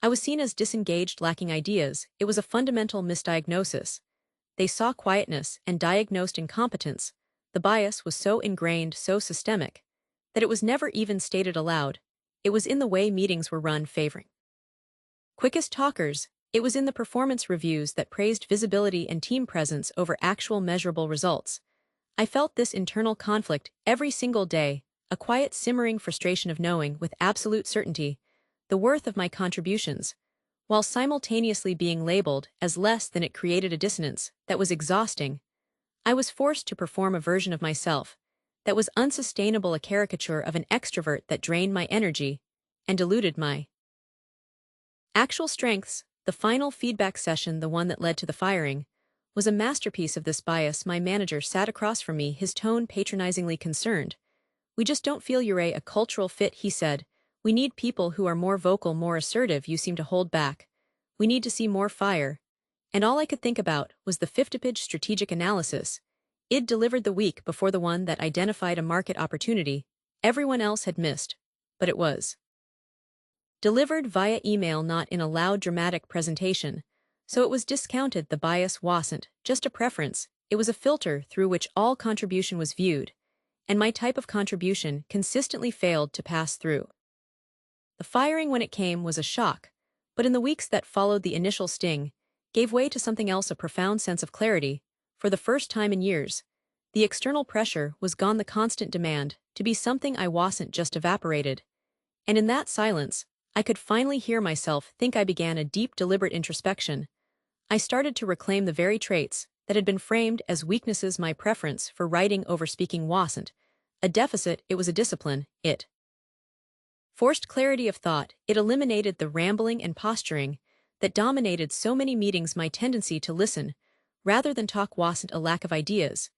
I was seen as disengaged, lacking ideas. It was a fundamental misdiagnosis. They saw quietness and diagnosed incompetence. The bias was so ingrained, so systemic, that it was never even stated aloud. It was in the way meetings were run, favoring quickest talkers. It was in the performance reviews that praised visibility and team presence over actual measurable results. I felt this internal conflict every single day, a quiet simmering frustration of knowing with absolute certainty the worth of my contributions, while simultaneously being labeled as less than. It created a dissonance that was exhausting. I was forced to perform a version of myself that was unsustainable, a caricature of an extrovert that drained my energy and diluted my actual strengths. The final feedback session, the one that led to the firing, was a masterpiece of this bias. My manager sat across from me, his tone patronizingly concerned. "We just don't feel you're a cultural fit," he said. "We need people who are more vocal, more assertive. You seem to hold back. We need to see more fire." And all I could think about was the 50-page strategic analysis I'd delivered the week before, the one that identified a market opportunity everyone else had missed. But it was delivered via email, not in a loud, dramatic presentation, so it was discounted. The bias wasn't just a preference, it was a filter through which all contribution was viewed, and my type of contribution consistently failed to pass through. The firing, when it came, was a shock, but in the weeks that followed, the initial sting gave way to something else, a profound sense of clarity. For the first time in years, the external pressure was gone, the constant demand to be something I wasn't just evaporated. And in that silence, I could finally hear myself think. I began a deep, deliberate introspection. I started to reclaim the very traits that had been framed as weaknesses. My preference for writing over speaking wasn't a deficit, it was a discipline. It forced clarity of thought. It eliminated the rambling and posturing that dominated so many meetings. My tendency to listen rather than talk wasn't a lack of ideas.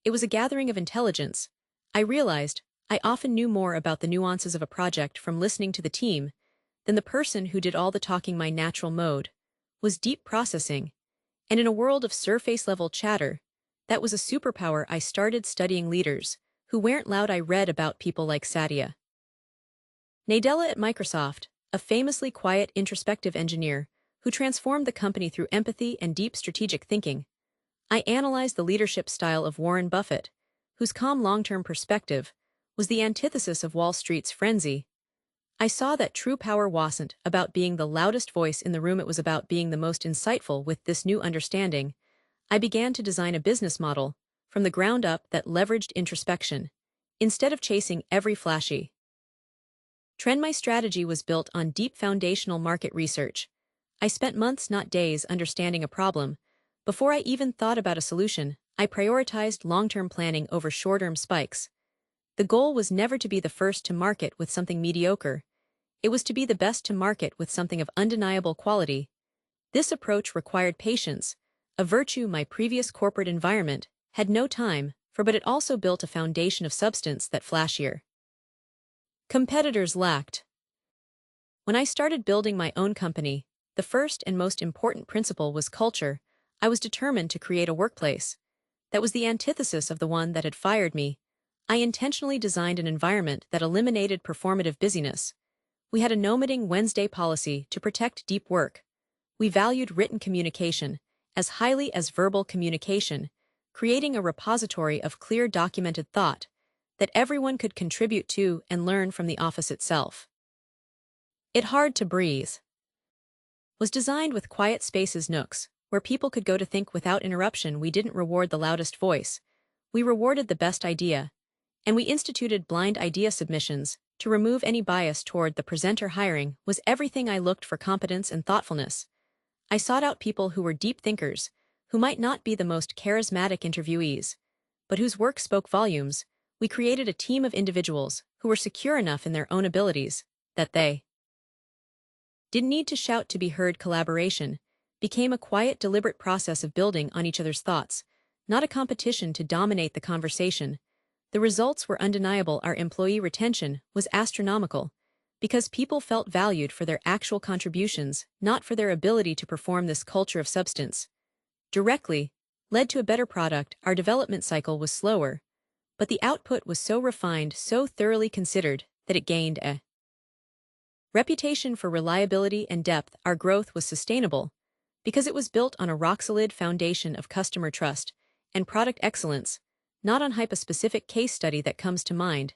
It was a gathering of intelligence. I realized I often knew more about the nuances of a project from listening to the team than the person who did all the talking. My natural mode was deep processing, and in a world of surface-level chatter, that was a superpower. I started studying leaders who weren't loud. I read about people like Satya Nadella at Microsoft, a famously quiet, introspective engineer who transformed the company through empathy and deep strategic thinking. I analyzed the leadership style of Warren Buffett, whose calm long-term perspective was the antithesis of Wall Street's frenzy. I saw that true power wasn't about being the loudest voice in the room, it was about being the most insightful. With this new understanding, I began to design a business model from the ground up that leveraged introspection, instead of chasing every flashy trend. My strategy was built on deep foundational market research. I spent months, not days, understanding a problem. Before I even thought about a solution, I prioritized long-term planning over short-term spikes. The goal was never to be the first to market with something mediocre. It was to be the best to market with something of undeniable quality. This approach required patience, a virtue my previous corporate environment had no time for, but it also built a foundation of substance that flashier competitors lacked. When I started building my own company, the first and most important principle was culture. I was determined to create a workplace that was the antithesis of the one that had fired me. I intentionally designed an environment that eliminated performative busyness. We had a no meeting Wednesday policy to protect deep work. We valued written communication as highly as verbal communication, creating a repository of clear documented thought that everyone could contribute to and learn from the office itself. It Hard to Breathe was designed with quiet spaces, nooks, where people could go to think without interruption. We didn't reward the loudest voice. We rewarded the best idea. And we instituted blind idea submissions to remove any bias toward the presenter. Hiring was everything. I looked for competence and thoughtfulness. I sought out people who were deep thinkers, who might not be the most charismatic interviewees, but whose work spoke volumes. We created a team of individuals who were secure enough in their own abilities that they didn't need to shout to be heard. Collaboration became a quiet, deliberate process of building on each other's thoughts, not a competition to dominate the conversation. The results were undeniable. Our employee retention was astronomical because people felt valued for their actual contributions, not for their ability to perform. This culture of substance directly led to a better product. Our development cycle was slower, but the output was so refined, so thoroughly considered, that it gained a reputation for reliability and depth. Our growth was sustainable because it was built on a rock-solid foundation of customer trust and product excellence, not on hype. A specific case study that comes to mind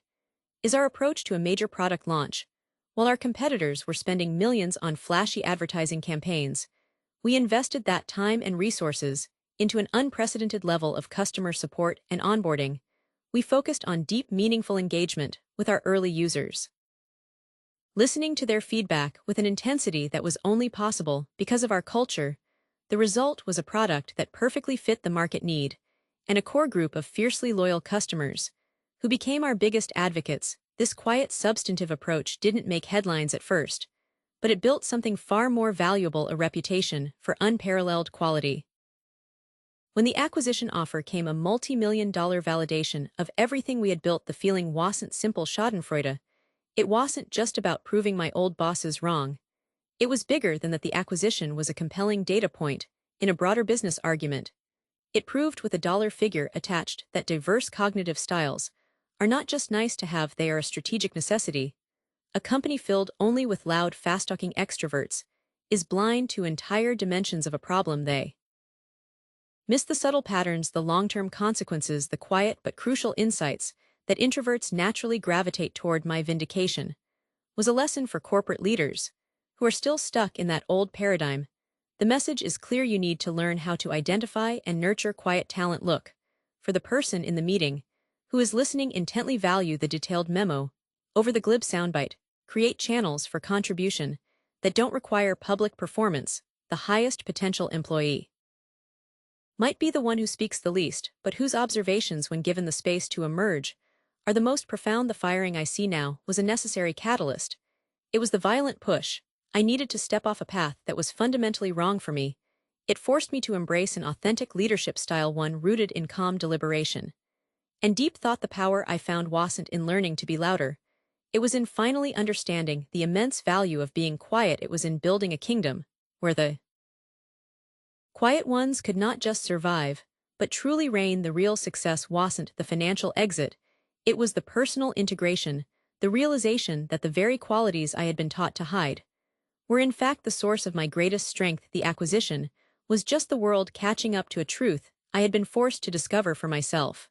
is our approach to a major product launch. While our competitors were spending millions on flashy advertising campaigns, we invested that time and resources into an unprecedented level of customer support and onboarding. We focused on deep, meaningful engagement with our early users, listening to their feedback with an intensity that was only possible because of our culture. The result was a product that perfectly fit the market need and a core group of fiercely loyal customers who became our biggest advocates. This quiet, substantive approach didn't make headlines at first, but it built something far more valuable: a reputation for unparalleled quality. When the acquisition offer came, a multi-million-dollar validation of everything we had built. The feeling wasn't simple schadenfreude. It wasn't just about proving my old bosses wrong. It was bigger than that. The acquisition was a compelling data point in a broader business argument. It proved with a dollar figure attached that diverse cognitive styles are not just nice to have, they are a strategic necessity. A company filled only with loud, fast-talking extroverts is blind to entire dimensions of a problem. They miss the subtle patterns, the long-term consequences, the quiet but crucial insights that introverts naturally gravitate toward. My vindication was a lesson for corporate leaders who are still stuck in that old paradigm. The message is clear: you need to learn how to identify and nurture quiet talent. Look for the person in the meeting who is listening intently. Value the detailed memo over the glib soundbite. Create channels for contribution that don't require public performance. The highest potential employee might be the one who speaks the least, but whose observations, when given the space to emerge, are the most profound. The firing I see now was a necessary catalyst. It was the violent push I needed to step off a path that was fundamentally wrong for me. It forced me to embrace an authentic leadership style, one rooted in calm deliberation and deep thought. The power I found wasn't in learning to be louder. It was in finally understanding the immense value of being quiet. It was in building a kingdom where the quiet ones could not just survive, but truly reign. The real success wasn't the financial exit. It was the personal integration, the realization that the very qualities I had been taught to hide were in fact the source of my greatest strength. The acquisition was just the world catching up to a truth I had been forced to discover for myself.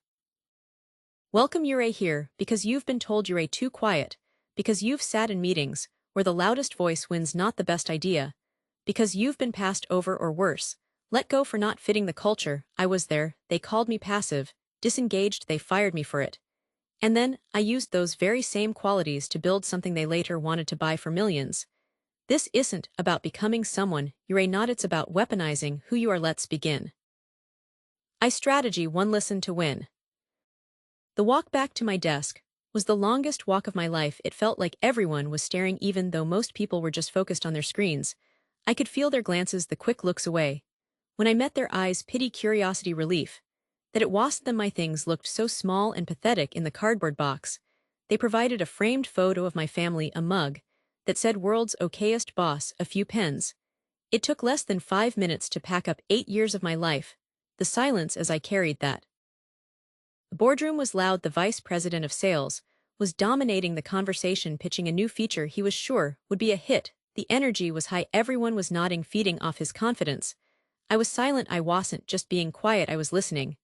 Welcome. You're here because you've been told you're too quiet, because you've sat in meetings where the loudest voice wins, not the best idea, because you've been passed over, or worse, Let go for not fitting the culture. I was there, they called me passive, disengaged, they fired me for it. And then, I used those very same qualities to build something they later wanted to buy for millions. This isn't about becoming someone you're not, it's about weaponizing who you are. Let's begin. Strategy 1. Listen to win. The walk back to my desk was the longest walk of my life. It felt like everyone was staring even though most people were just focused on their screens. I could feel their glances, the quick looks away. When I met their eyes, pity, curiosity, relief. That it wasn't them. My things looked so small and pathetic in the cardboard box. They provided a framed photo of my family, a mug that said "World's okayest boss," a few pens. It took less than 5 minutes to pack up 8 years of my life. The silence as I carried that. The boardroom was loud. The vice president of sales was dominating the conversation, pitching a new feature he was sure would be a hit. The energy was high. Everyone was nodding, feeding off his confidence. I was silent. I wasn't just being quiet, I was listening.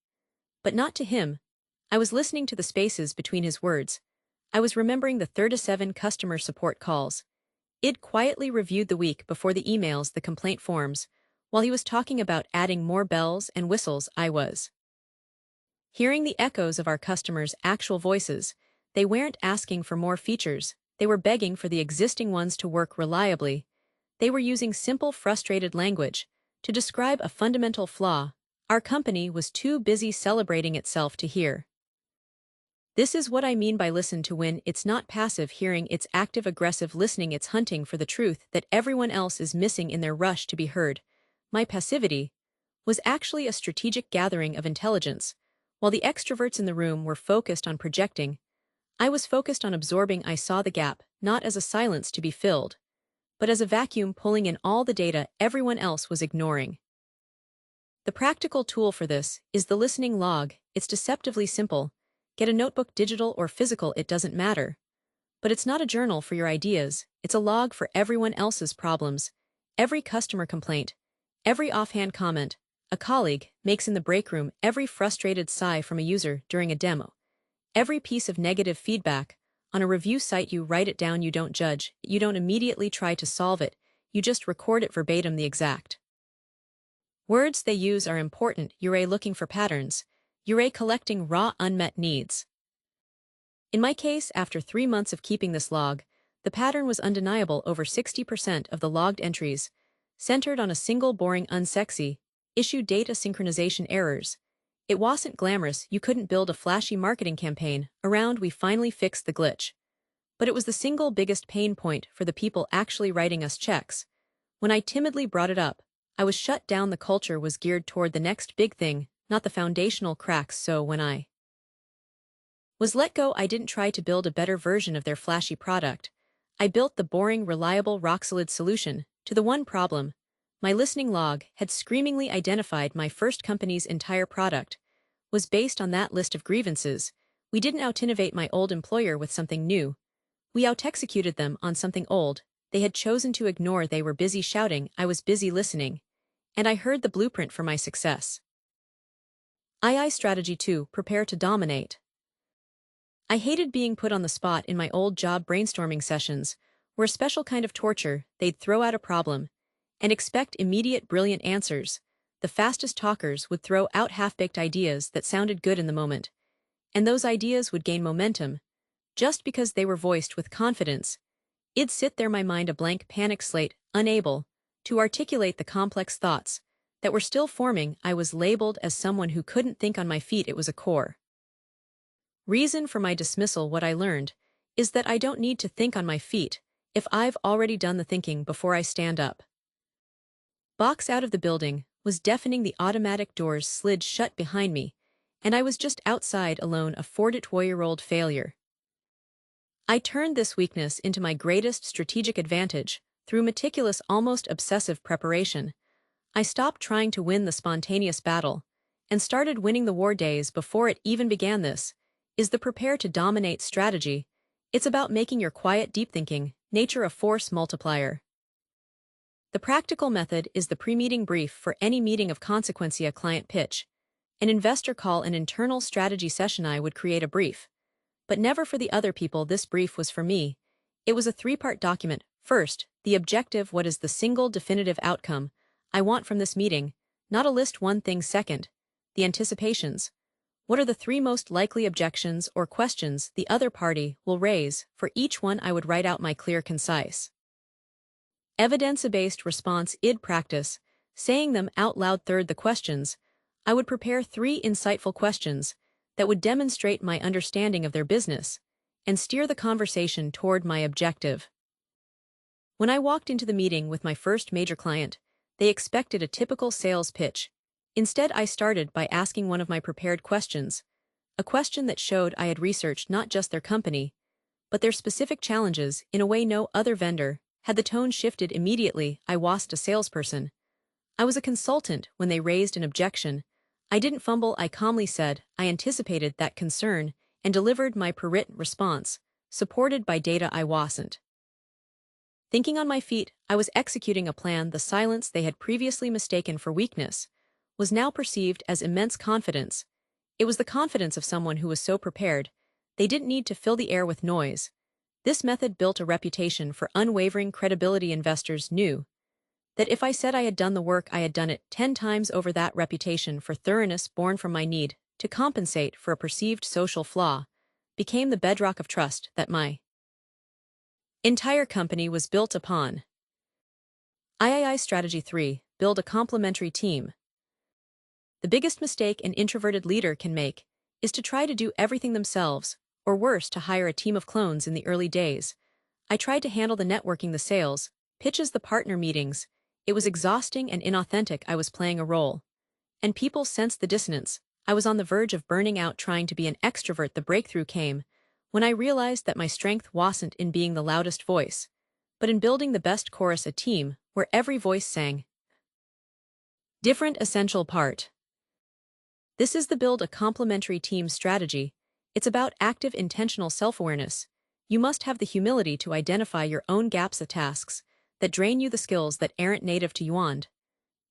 But not to him. I was listening to the spaces between his words. I was remembering the 37 customer support calls. Id quietly reviewed the week before, the emails, the complaint forms. While he was talking about adding more bells and whistles, I was hearing the echoes of our customers' actual voices. They weren't asking for more features. They were begging for the existing ones to work reliably. They were using simple, frustrated language to describe a fundamental flaw our company was too busy celebrating itself to hear. This is what I mean by listen to win. It's not passive hearing, it's active, aggressive listening. It's hunting for the truth that everyone else is missing in their rush to be heard. My passivity was actually a strategic gathering of intelligence. While the extroverts in the room were focused on projecting, I was focused on absorbing. I saw the gap, not as a silence to be filled, but as a vacuum pulling in all the data everyone else was ignoring. The practical tool for this is the listening log. It's deceptively simple. Get a notebook, digital or physical, it doesn't matter. But it's not a journal for your ideas, it's a log for everyone else's problems. Every customer complaint, every offhand comment a colleague makes in the break room, every frustrated sigh from a user during a demo, every piece of negative feedback on a review site. You write it down. You don't judge, you don't immediately try to solve it, you just record it verbatim. The exact words they use are important. You're looking for patterns. You're collecting raw, unmet needs. In my case, after 3 months of keeping this log, the pattern was undeniable. Over 60% of the logged entries centered on a single boring, unsexy issue: data synchronization errors. It wasn't glamorous. You couldn't build a flashy marketing campaign around "we finally fixed the glitch." But it was the single biggest pain point for the people actually writing us checks. When I timidly brought it up, I was shut down. The culture was geared toward the next big thing, not the foundational cracks. So when I was let go, I didn't try to build a better version of their flashy product. I built the boring, reliable, rock-solid solution to the one problem. My listening log had screamingly identified my first company's entire product was based on that list of grievances. We didn't out-innovate my old employer with something new. We out-executed them on something old they had chosen to ignore. They were busy shouting, I was busy listening. And I heard the blueprint for my success. Strategy 2. Prepare to dominate. I hated being put on the spot. In my old job, brainstorming sessions were a special kind of torture. They'd throw out a problem and expect immediate, brilliant answers. The fastest talkers would throw out half-baked ideas that sounded good in the moment. And those ideas would gain momentum just because they were voiced with confidence. I'd sit there, my mind a blank, panic slate, unable to articulate the complex thoughts that were still forming. I was labeled as someone who couldn't think on my feet. It was a core reason for my dismissal. What I learned is that I don't need to think on my feet if I've already done the thinking before I stand up. Box out of the building was deafening. The automatic doors slid shut behind me, and I was just outside alone, a 42-year-old failure. I turned this weakness into my greatest strategic advantage through meticulous, almost obsessive preparation. I stopped trying to win the spontaneous battle and started winning the war days before it even began. This is the prepare to dominate strategy. It's about making your quiet, deep thinking nature a force multiplier. The practical method is the pre-meeting brief for any meeting of consequence: a client pitch, an investor call, an internal strategy session. I would create a brief, but never for the other people. This brief was for me. It was a 3-part document. First, the objective: what is the single definitive outcome I want from this meeting? not a list one thing second. The anticipations. What are the three most likely objections or questions the other party will raise? For each one I would write out my clear, concise, evidence-based response. Id practice, saying them out loud. Third, the questions. I would prepare 3 insightful questions that would demonstrate my understanding of their business and steer the conversation toward my objective. When I walked into the meeting with my first major client, they expected a typical sales pitch. Instead, I started by asking one of my prepared questions, a question that showed I had researched not just their company, but their specific challenges in a way no other vendor had. The tone shifted immediately. I wasn't a salesperson. I was a consultant. When they raised an objection, I didn't fumble. I calmly said, I anticipated that concern, and delivered my per-written response, supported by data. I wasn't thinking on my feet. I was executing a plan. The silence they had previously mistaken for weakness was now perceived as immense confidence. It was the confidence of someone who was so prepared, they didn't need to fill the air with noise. This method built a reputation for unwavering credibility. Investors knew that if I said I had done the work, I had done it 10 times over. That reputation for thoroughness, born from my need to compensate for a perceived social flaw, became the bedrock of trust that my entire company was built upon. III Strategy 3. Build a complementary team. The biggest mistake an introverted leader can make is to try to do everything themselves, or worse, to hire a team of clones in the early days. I tried to handle the networking, the sales pitches, the partner meetings. It was exhausting and inauthentic. I was playing a role, and people sensed the dissonance. I was on the verge of burning out trying to be an extrovert. The breakthrough came when I realized that my strength wasn't in being the loudest voice, but in building the best chorus, a team where every voice sang different. Essential part. This is the build a complementary team strategy. It's about active, intentional self-awareness. You must have the humility to identify your own gaps, the tasks that drain you, the skills that aren't native to you, and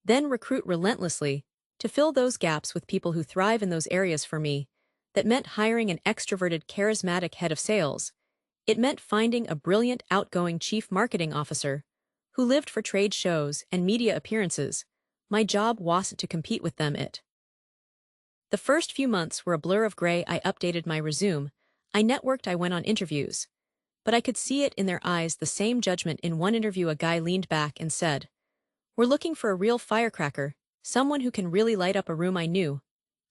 then recruit relentlessly to fill those gaps with people who thrive in those areas. For me, that meant hiring an extroverted, charismatic head of sales. It meant finding a brilliant, outgoing chief marketing officer who lived for trade shows and media appearances. My job wasn't to compete with them. The first few months were a blur of gray. I updated my resume, I networked, I went on interviews. But I could see it in their eyes, the same judgment. In one interview, a guy leaned back and said, "We're looking for a real firecracker, someone who can really light up a room." I knew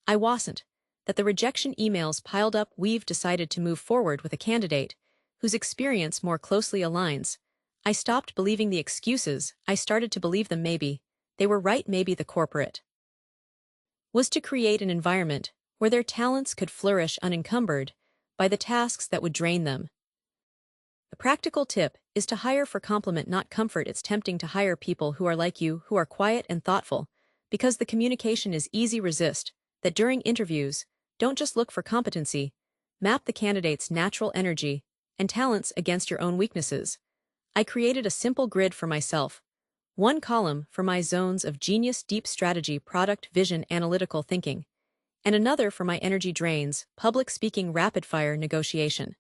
I wasn't. That the rejection emails piled up. We've decided to move forward with a candidate whose experience more closely aligns. I stopped believing the excuses. I started to believe them. Maybe they were right. Maybe the corporate was to create an environment where their talents could flourish unencumbered by the tasks that would drain them. A practical tip is to hire for complement, not comfort. It's tempting to hire people who are like you, who are quiet and thoughtful, because the communication is easy. Resist that during interviews. Don't just look for competency. Map the candidate's natural energy and talents against your own weaknesses. I created a simple grid for myself. One column for my zones of genius, deep strategy, product vision, analytical thinking, and another for my energy drains, public speaking, rapid-fire negotiation,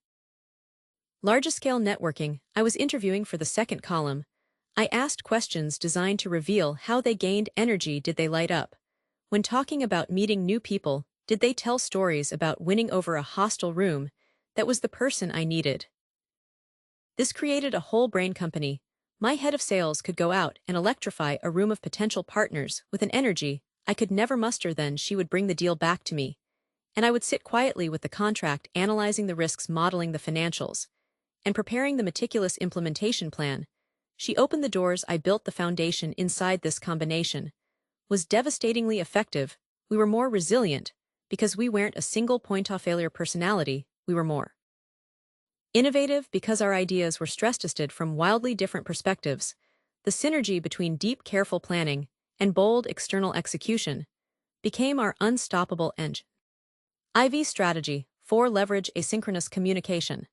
large-scale networking. I was interviewing for the second column. I asked questions designed to reveal how they gained energy. Did they light up when talking about meeting new people? Did they tell stories about winning over a hostile room? That was the person I needed. This created a whole brain company. My head of sales could go out and electrify a room of potential partners with an energy I could never muster. Then she would bring the deal back to me, and I would sit quietly with the contract, analyzing the risks, modeling the financials, and preparing the meticulous implementation plan. She opened the doors. I built the foundation. Inside, this combination was devastatingly effective. We were more resilient because we weren't a single point-of-failure personality. We were more innovative because our ideas were stress-tested from wildly different perspectives. The synergy between deep, careful planning and bold external execution became our unstoppable engine. IV Strategy 4. Leverage asynchronous communication.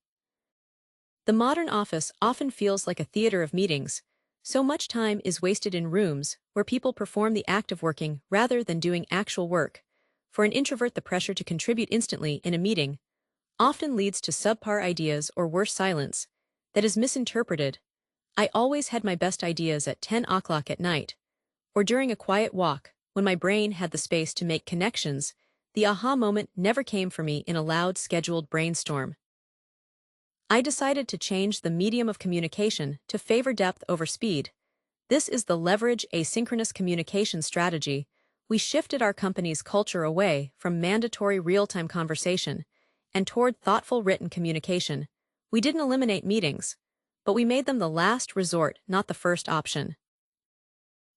The modern office often feels like a theater of meetings. So much time is wasted in rooms where people perform the act of working rather than doing actual work. For an introvert, the pressure to contribute instantly in a meeting often leads to subpar ideas or worse, silence that is misinterpreted. I always had my best ideas at 10 o'clock at night or during a quiet walk when my brain had the space to make connections, the aha moment never came for me in a loud, scheduled brainstorm. I decided to change the medium of communication to favor depth over speed. This is the leverage asynchronous communication strategy. We shifted our company's culture away from mandatory real-time conversation and toward thoughtful written communication. We didn't eliminate meetings, but we made them the last resort, not the first option.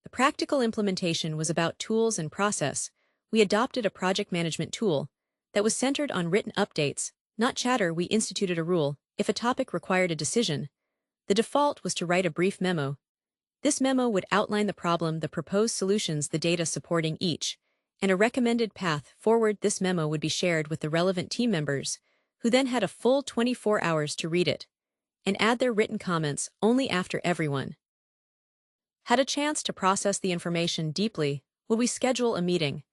The practical implementation was about tools and process. We adopted a project management tool that was centered on written updates, not chatter. We instituted a rule: if a topic required a decision, the default was to write a brief memo. This memo would outline the problem, the proposed solutions, the data supporting each, and a recommended path forward. This memo would be shared with the relevant team members, who then had a full 24 hours to read it and add their written comments only after everyone had a chance to process the information deeply. Would we schedule a meeting,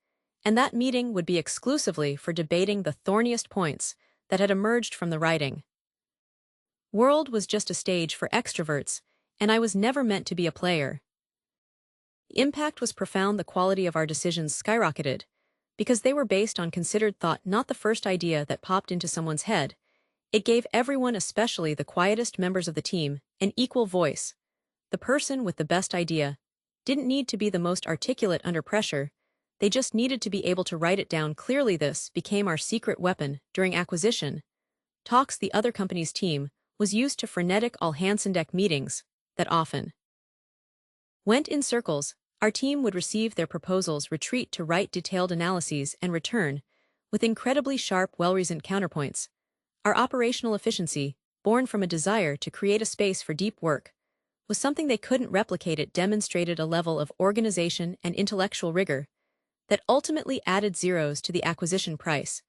and that meeting would be exclusively for debating the thorniest points that had emerged from the writing. World was just a stage for extroverts, and I was never meant to be a player. The impact was profound. The quality of our decisions skyrocketed, because they were based on considered thought, not the first idea that popped into someone's head. It gave everyone, especially the quietest members of the team, an equal voice. The person with the best idea didn't need to be the most articulate under pressure. They just needed to be able to write it down clearly. This became our secret weapon during acquisition talks. The other company's team was used to frenetic all-hands-on-deck meetings that often went in circles. Our team would receive their proposals, retreat to write detailed analyses, and return with incredibly sharp, well-reasoned counterpoints. Our operational efficiency, born from a desire to create a space for deep work, was something they couldn't replicate. It demonstrated a level of organization and intellectual rigor that ultimately added zeros to the acquisition price.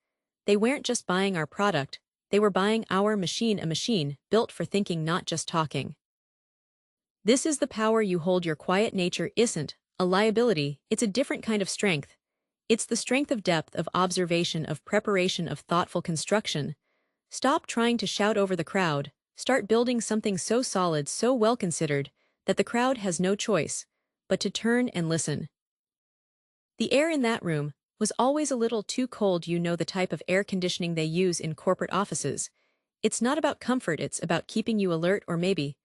They weren't just buying our product, they were buying our machine, a machine built for thinking, not just talking. This is the power you hold. Your quiet nature isn't a liability, it's a different kind of strength. It's the strength of depth, of observation, of preparation, of thoughtful construction. Stop trying to shout over the crowd. Start building something so solid, so well-considered, that the crowd has no choice but to turn and listen. The air in that room was always a little too cold. You know the type of air conditioning they use in corporate offices. It's not about comfort, it's about keeping you alert, or maybe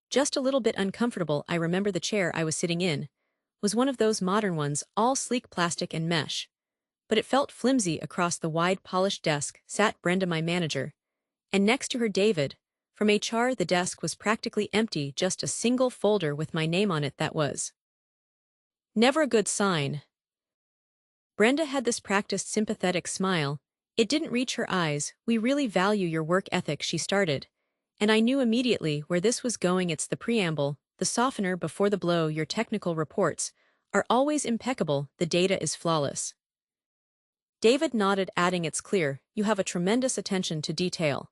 just a little bit uncomfortable. I remember the chair I was sitting in was one of those modern ones, all sleek plastic and mesh. But it felt flimsy. Across the wide, polished desk sat Brenda, my manager, and next to her David from HR. The desk was practically empty, just a single folder with my name on it. That was never a good sign. Brenda had this practiced, sympathetic smile. It didn't reach her eyes. "We really value your work ethic," she started. And I knew immediately where this was going. It's the preamble, the softener before the blow. Your technical reports are always impeccable, the data is flawless. David nodded, adding, "It's clear, you have a tremendous attention to detail."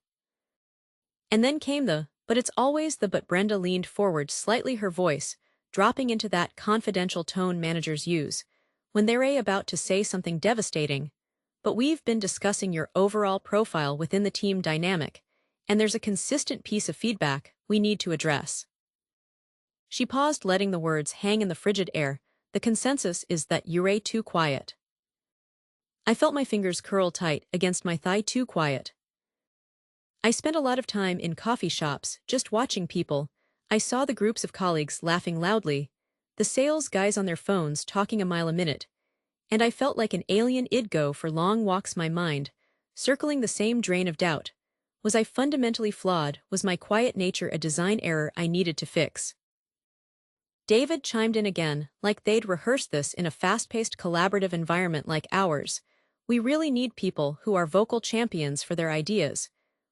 And then came the, "But it's always the but." Brenda leaned forward slightly, her voice dropping into that confidential tone managers use when they're about to say something devastating. "But we've been discussing your overall profile within the team dynamic, and there's a consistent piece of feedback we need to address." She paused, letting the words hang in the frigid air. "The consensus is that you're too quiet." I felt my fingers curl tight against my thigh. Too quiet. I spent a lot of time in coffee shops, just watching people. I saw the groups of colleagues laughing loudly, the sales guys on their phones talking a mile a minute, and I felt like an alien. I'd go for long walks, my mind circling the same drain of doubt. Was I fundamentally flawed? Was my quiet nature a design error I needed to fix? David chimed in again, like they'd rehearsed this in a fast-paced collaborative environment like ours. "We really need people who are vocal champions for their ideas.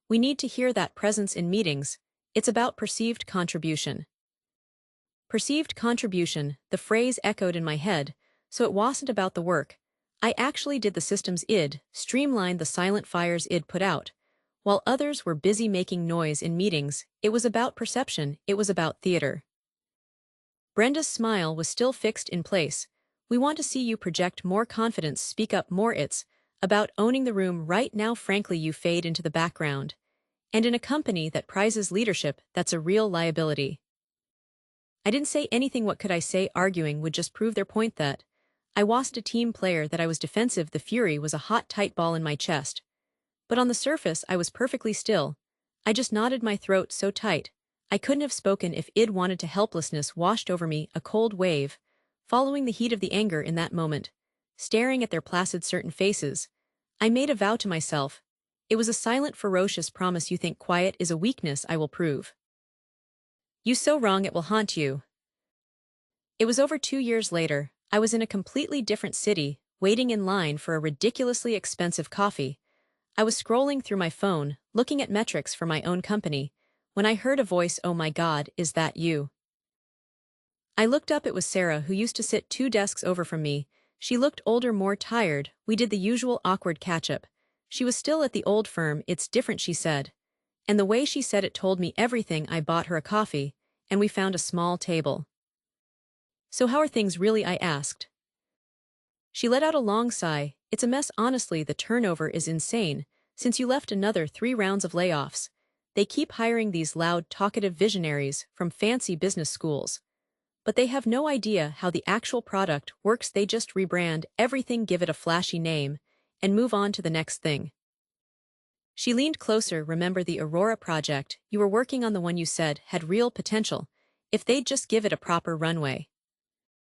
We need to hear that presence in meetings. It's about perceived contribution." Perceived contribution, the phrase echoed in my head. So it wasn't about the work I actually did. The systems I'd streamlined, the silent fires I'd put out, while others were busy making noise in meetings. It was about perception, it was about theater. Brenda's smile was still fixed in place. "We want to see you project more confidence, speak up more. It's about owning the room right now. Frankly, you fade into the background. And in a company that prizes leadership, that's a real liability." I didn't say anything. What could I say? Arguing would just prove their point. That I wasned a team player that I was defensive. The fury was a hot, tight ball in my chest. But on the surface, I was perfectly still. I just knotted my throat so tight. I couldn't have spoken if I'd wanted to. Helplessness washed over me, a cold wave, following the heat of the anger in that moment. Staring at their placid, certain faces, I made a vow to myself. It was a silent, ferocious promise. You think quiet is a weakness, I will prove. You so wrong, it will haunt you. It was over 2 years later. I was in a completely different city, waiting in line for a ridiculously expensive coffee. I was scrolling through my phone, looking at metrics for my own company, when I heard a voice. Oh my God, is that you? I looked up. It was Sarah, who used to sit 2 desks over from me. She looked older, more tired. We did the usual awkward catch-up. She was still at the old firm. It's different, she said. And the way she said it told me everything. I bought her a coffee, and we found a small table. So how are things really? I asked. She let out a long sigh. It's a mess, honestly. The turnover is insane. Since you left, another 3 rounds of layoffs. They keep hiring these loud, talkative visionaries from fancy business schools. But they have no idea how the actual product works. They just rebrand everything, give it a flashy name, and move on to the next thing. She leaned closer. Remember the Aurora project? You were working on the one you said had real potential. If they'd just give it a proper runway.